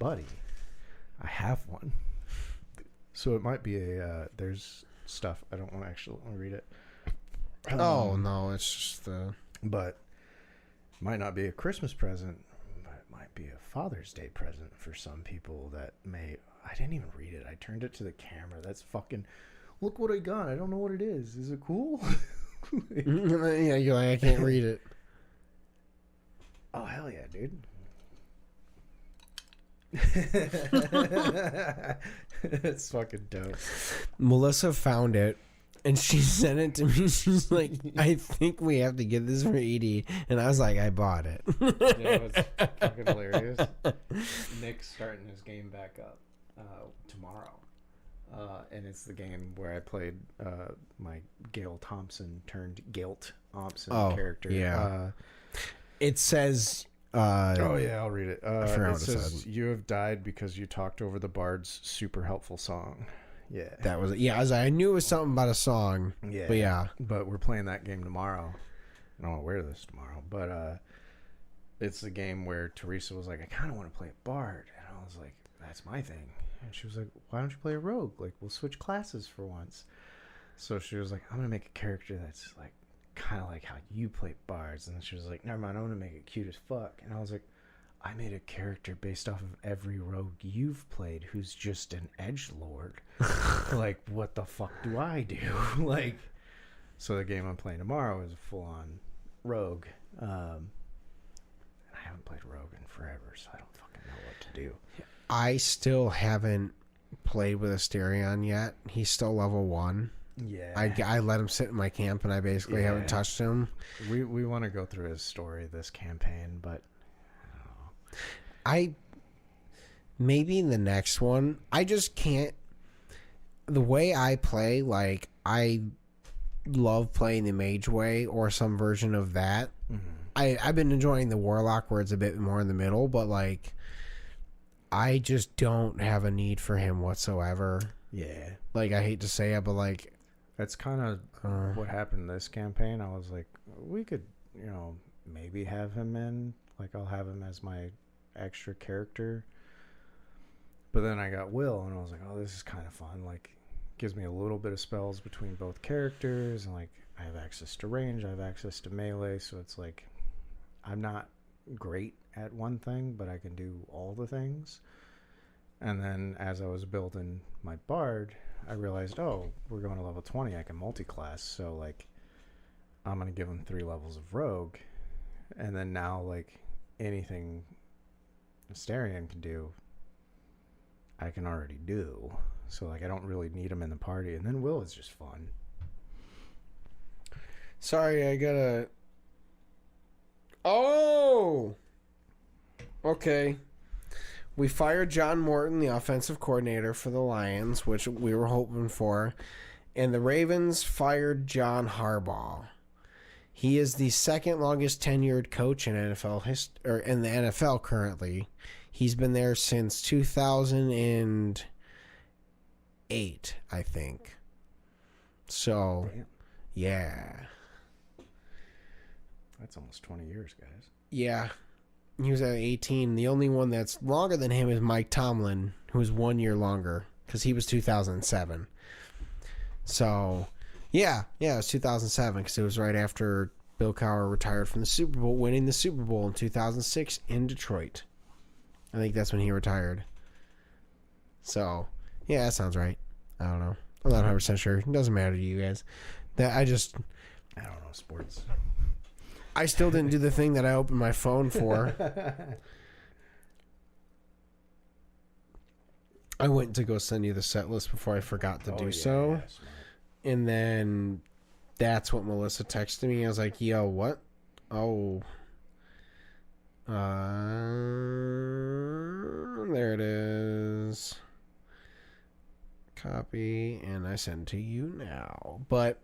buddy, I have one. So it might be there's stuff. I don't want to actually read it. Oh, no, it's just But it might not be a Christmas present. Might be a Father's Day present for some people that may. I didn't even read it. I turned it to the camera. That's fucking. Look what I got. I don't know what it is. Is it cool? Yeah, you're like, I can't read it. Oh hell yeah, dude! It's fucking dope. Melissa found it. And she sent it to me. She's like, I think we have to get this for Edie. And I was like, I bought it. It's fucking hilarious. Nick's starting his game back up tomorrow. And it's the game where I played my Gail Thompson turned Gailt Thompson character. Yeah. It says... oh, yeah, I'll read it. It says, you have died because you talked over the bard's super helpful song. Yeah. That was it. Yeah, I knew it was something about a song. Yeah. But yeah. But we're playing that game tomorrow. I don't want to wear this tomorrow. But it's a game where Teresa was like, I kind of want to play a bard. And I was like, that's my thing. And she was like, why don't you play a rogue? Like, we'll switch classes for once. So she was like, I'm going to make a character that's like kind of like how you play bards. And then she was like, never mind, I'm going to make it cute as fuck. And I was like, I made a character based off of every rogue you've played who's just an edgelord. Like, what the fuck do I do? Like, so the game I'm playing tomorrow is a full-on rogue. I haven't played rogue in forever, so I don't fucking know what to do. I still haven't played with Asterion yet. He's still level 1. Yeah. I let him sit in my camp, and I basically haven't touched him. We want to go through his story this campaign, but maybe in the next one, I just can't. The way I play, like, I love playing the mage way or some version of that. Mm-hmm. I've been enjoying the warlock where it's a bit more in the middle, but like, I just don't have a need for him whatsoever. Yeah. Like, I hate to say it, but like, That's kind of what happened this campaign. I was like, we could, maybe have him in. Like, I'll have him as my extra character. But then I got Will, and I was like, oh, this is kind of fun. Like, gives me a little bit of spells between both characters, and like, I have access to range, I have access to melee, so it's like, I'm not great at one thing, but I can do all the things. And then as I was building my bard, I realized, oh, we're going to level 20, I can multi-class, so like, I'm going to give him 3 levels of rogue. And then now, like, anything Asterion can do, I can already do. So like, I don't really need him in the party. And then Will is just fun. sorry, I gotta. Oh, okay. We fired John Morton, the offensive coordinator for the Lions, which we were hoping for, and the Ravens fired John Harbaugh. He is the second longest tenured coach in in the NFL currently. He's been there since 2008, I think. So, Damn. yeah. That's almost 20 years, guys. Yeah. He was at 18. The only one that's longer than him is Mike Tomlin, who's 1 year longer, because he was 2007. So, yeah, it was 2007, because it was right after Bill Cowher retired from the Super Bowl, winning the Super Bowl in 2006 in Detroit. I think that's when he retired. So, yeah, that sounds right. I don't know. I'm not 100% sure. It doesn't matter to you guys. I don't know sports. I still didn't do the thing that I opened my phone for. I went to go send you the set list before I forgot to do so. Smart. And then that's what Melissa texted me. I was like, yo, what? Oh. There it is. Copy. And I send to you now. But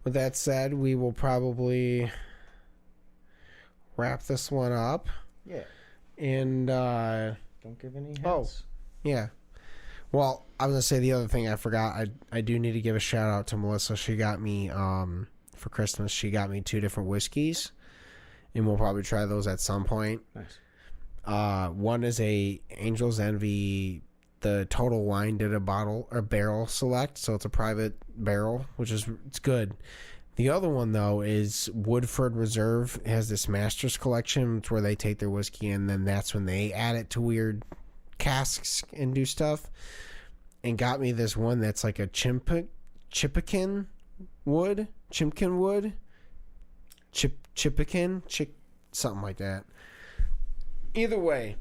with that said, we will probably wrap this one up. Yeah. And Don't give any hints. Oh, yeah. Well, I was gonna say the other thing I forgot. I do need to give a shout out to Melissa. She got me for Christmas. She got me 2 different whiskeys, and we'll probably try those at some point. Nice. One is a Angel's Envy. The Total Wine did a bottle or barrel select, so it's a private barrel, which is it's good. The other one though is Woodford Reserve. It has this Masters collection. It's where they take their whiskey and then that's when they add it to weird casks and do stuff. And got me this one that's like a Chippekin wood, something like that. Either way,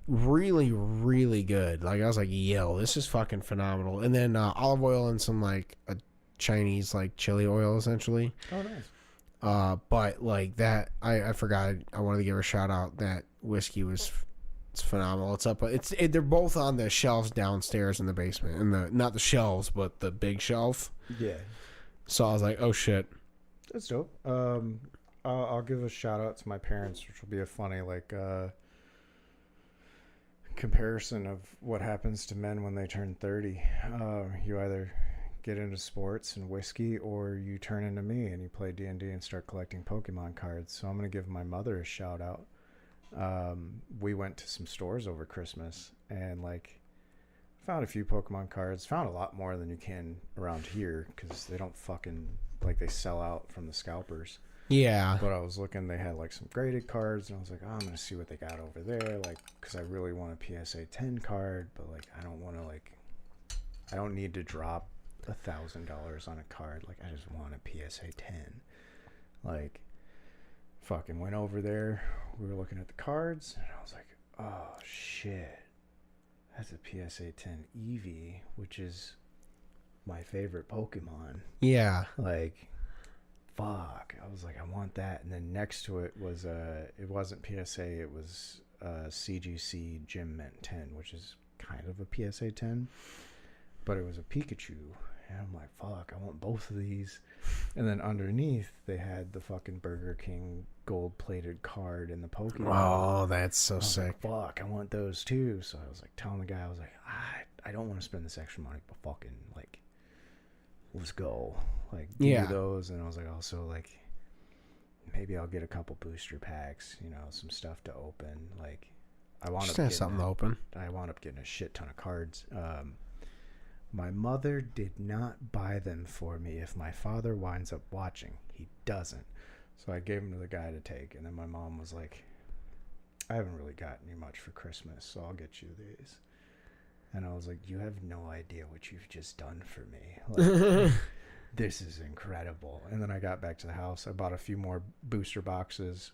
really, really good. Like, I was like, yo, this is fucking phenomenal. And then olive oil and some like a Chinese like chili oil essentially. Oh, nice. But like that, I forgot. I wanted to give her a shout out. That whiskey was it's phenomenal. It's up. They're both on the shelves downstairs in the basement, and not the shelves, but the big shelf. Yeah. So I was like, oh shit. That's dope. I'll give a shout out to my parents, which will be a funny like comparison of what happens to men when they turn 30. You either get into sports and whiskey, or you turn into me and you play D&D and start collecting Pokemon cards. So I'm going to give my mother a shout out. We went to some stores over Christmas and like found a few Pokemon cards. Found a lot more than you can around here because they don't fucking, like, they sell out from the scalpers. Yeah. But I was looking, they had like some graded cards, and I was like, oh, I'm gonna see what they got over there, like, because I really want a PSA 10 card, but like I don't want to, like, I don't need to drop $1,000 on a card. Like, I just want a PSA 10. Like, fucking went over there. We were looking at the cards, and I was like, oh shit, that's a PSA 10 Eevee, which is my favorite Pokemon. Yeah. Like, fuck. I was like, I want that. And then next to it was it wasn't PSA, it was CGC Gym Mint 10, which is kind of a PSA 10, but it was a Pikachu. And I'm like, fuck, I want both of these. And then underneath they had the fucking Burger King gold plated card in the Pokemon. Oh, that's so sick. Like, fuck, I want those too. So I was like telling the guy, I was like, I don't want to spend this extra money, but fucking, like, let's go. Like, do those. And I was like, also, like, maybe I'll get a couple booster packs, you know, some stuff to open. Like, I wound up getting something to open. I wound up getting a shit ton of cards. My mother did not buy them for me if my father winds up watching. He doesn't. So I gave them to the guy to take. And then my mom was like, I haven't really gotten you much for Christmas, so I'll get you these. And I was like, you have no idea what you've just done for me. Like, this is incredible. And then I got back to the house. I bought a few more booster boxes.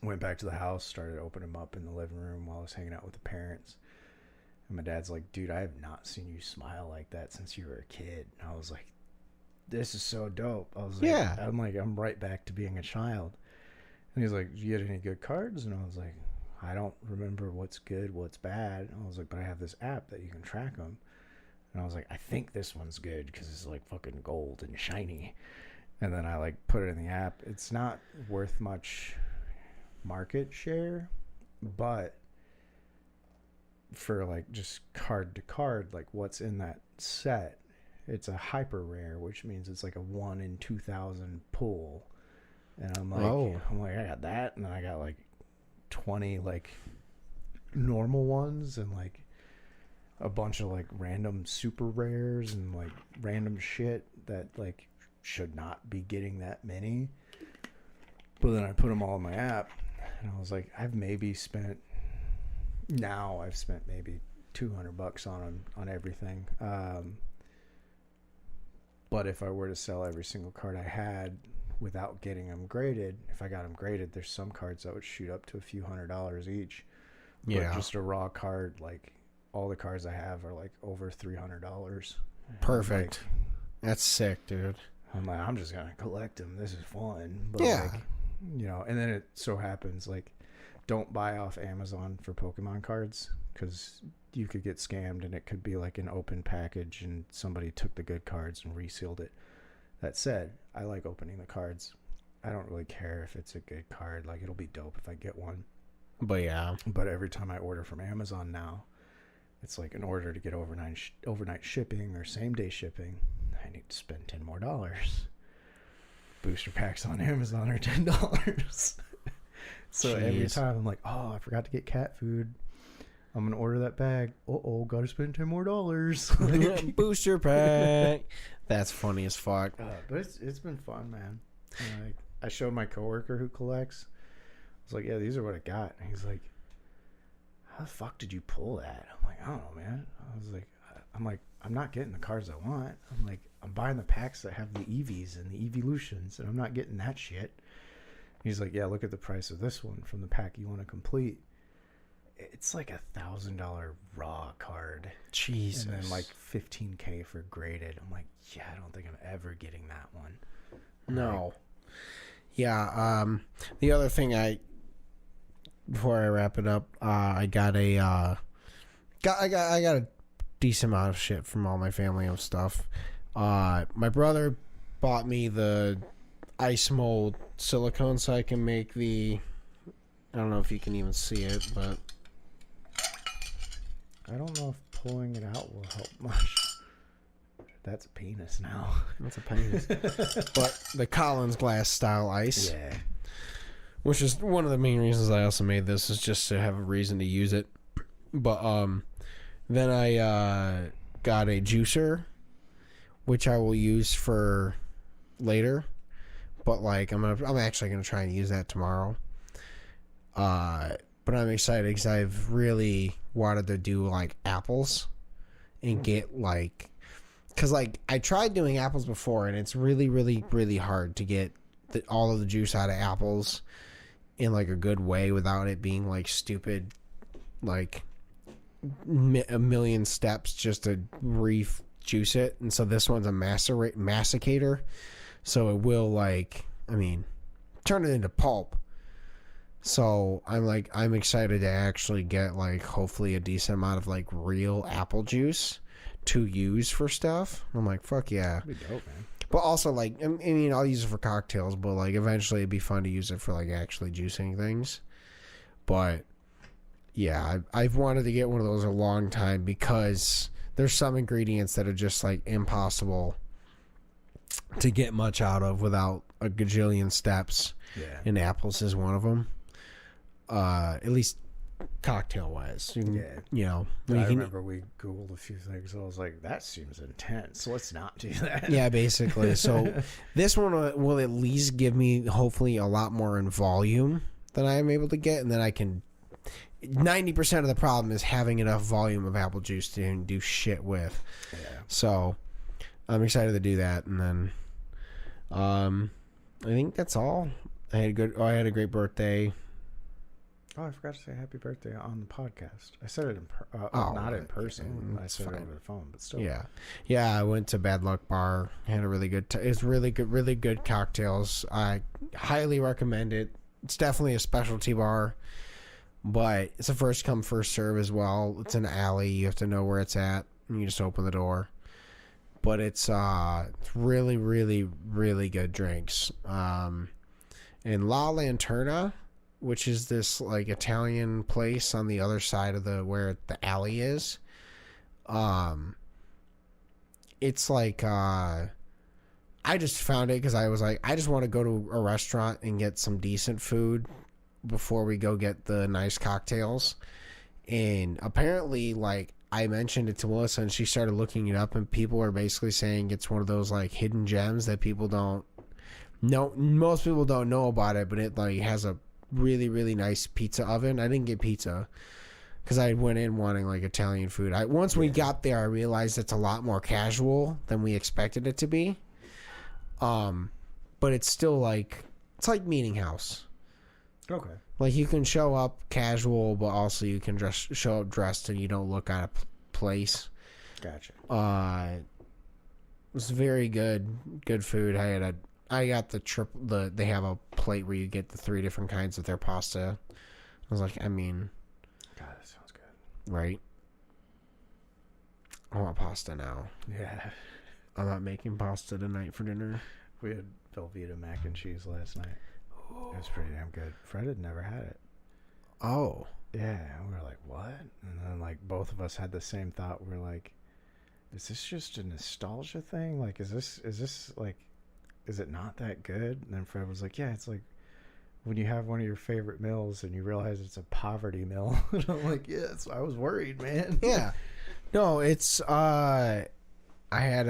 Went back to the house, started opening them up in the living room while I was hanging out with the parents. And my dad's like, dude, I have not seen you smile like that since you were a kid. And I was like, this is so dope. I was like, yeah. I'm right back to being a child. And he's like, did you get any good cards? And I was like, I don't remember what's good, what's bad. And I was like, but I have this app that you can track them. And I was like, I think this one's good because it's like fucking gold and shiny. And then I like put it in the app. It's not worth much market share, but for like just card to card, like what's in that set, it's a hyper rare, which means it's like a 1 in 2,000 pull. And I'm like, I got that, and then I got like 20 like normal ones, and like a bunch of like random super rares and like random shit that like should not be getting that many. But then I put them all in my app, and I was like, I've spent maybe $200 on them, on everything. But if I were to sell every single card I had without getting them graded, if I got them graded, there's some cards that would shoot up to a few $100s each. Yeah. But just a raw card, like all the cards I have are like over $300. Perfect. That's sick, dude. I'm like, I'm just gonna collect them. This is fun. But yeah. Like, you know, and then it so happens, like, don't buy off Amazon for Pokemon cards, because you could get scammed and it could be like an open package and somebody took the good cards and resealed it. That said, I like opening the cards. I don't really care if it's a good card. Like, it'll be dope if I get one. But yeah. But every time I order from Amazon now, it's like, in order to get overnight shipping or same day shipping, I need to spend $10 more. Booster packs on Amazon are $10. So Jeez. Every time I'm like, oh, I forgot to get cat food. I'm going to order that bag. Got to spend $10 more. Like, booster pack. That's funny as fuck. But it's been fun, man. And like, I showed my coworker who collects. I was like, yeah, these are what I got. And he's like, how the fuck did you pull that? I'm like, I don't know, man. I'm not getting the cards I want. I'm like, I'm buying the packs that have the Eevees and the Eeveelutions, and I'm not getting that shit. He's like, yeah, look at the price of this one from the pack you want to complete. It's like $1,000 raw card. Jesus. And then like $15K for graded. I'm like, yeah, I don't think I'm ever getting that one. No. Yeah. The other thing before I wrap it up, I got a decent amount of shit from all my family and stuff. My brother bought me the ice mold silicone so I can make the, I don't know if you can even see it, but I don't know if pulling it out will help much. That's a penis now. That's a penis. But the Collins glass style ice. Yeah. Which is one of the main reasons I also made this, is just to have a reason to use it. But then I got a juicer, which I will use for later. But like I'm actually gonna try and use that tomorrow. But I'm excited because I've really wanted to do like apples and get like, because like I tried doing apples before and it's really, really, really hard to get all of the juice out of apples in like a good way without it being like stupid, like a million steps just to juice it. And so this one's a masticator, so it will like, I mean, turn it into pulp. So I'm excited to actually get like hopefully a decent amount of like real apple juice to use for stuff. I'm like, fuck yeah. That'd be dope, man. But also like, I mean, I'll use it for cocktails, but like eventually it'd be fun to use it for like actually juicing things. But yeah, I've wanted to get one of those a long time because there's some ingredients that are just like impossible to get much out of without a gajillion steps. Yeah. And apples is one of them. At least cocktail wise. Yeah. You know, I remember we Googled a few things. I was like, that seems intense. Let's not do that. Yeah, basically. So this one will at least give me hopefully a lot more in volume than I am able to get. And then I can, 90% of the problem is having enough volume of apple juice to do shit with. Yeah. So I'm excited to do that. And then I think that's all. I had a great birthday. Oh, I forgot to say happy birthday on the podcast. I said it not in person. I said it over the phone, but still. Yeah. I went to Bad Luck Bar. Had a really good. It's really good cocktails. I highly recommend it. It's definitely a specialty bar, but it's a first come first serve as well. It's an alley. You have to know where it's at, and you just open the door. But it's really, really, really good drinks. And La Lanterna, which is this like Italian place on the other side of where the alley is. It's like I just found it because I was like, I just want to go to a restaurant and get some decent food before we go get the nice cocktails. And apparently, like, I mentioned it to Melissa and she started looking it up, and people are basically saying it's one of those like hidden gems that people don't know. Most people don't know about it, but it like has a really, really nice pizza oven. I didn't get pizza because I went in wanting like Italian food. Once we got there, I realized it's a lot more casual than we expected it to be. But it's still like, it's like Meeting House. Okay. Like you can show up casual, but also you can just show up dressed and you don't look out of place. Gotcha. It was very good food. I got they have a plate where you get the 3 different kinds of their pasta. I was like, I mean, God, that sounds good. Right? I want pasta now. Yeah. I'm not making pasta tonight for dinner. We had Velveeta mac and cheese last night. It was pretty damn good. Fred had never had it. Oh. Yeah. We were like, what? And then like both of us had the same thought. We're like, is this just a nostalgia thing? Like, is this like, is it not that good? And then Fred was like, yeah, it's like when you have one of your favorite meals and you realize it's a poverty meal. And I'm like, yes, I was worried, man. Yeah. No, it's, I had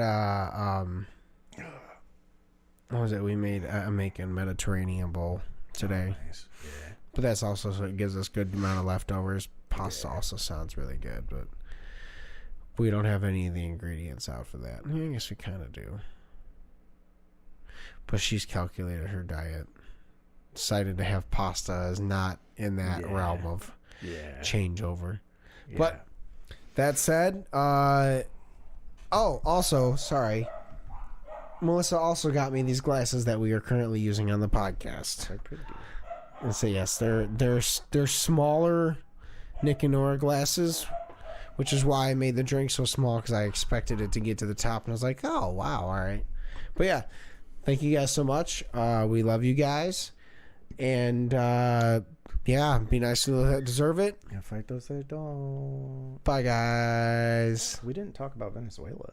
what was it? We made a Macon Mediterranean bowl today. Oh, nice. Yeah. But that's also, so it gives us good amount of leftovers. Pasta also sounds really good, but we don't have any of the ingredients out for that. I guess we kind of do. But she's calculated her diet. Decided to have pasta is not in that realm of changeover. Yeah. But that said, also, sorry. Melissa also got me these glasses that we are currently using on the podcast. They're pretty. And so yes, they're smaller Nick and Nora glasses, which is why I made the drink so small, because I expected it to get to the top, and I was like, oh wow, all right. But yeah, thank you guys so much. We love you guys, and Yeah, be nice to those that deserve it. Yeah, fight those that don't. Bye, guys. We didn't talk about Venezuela.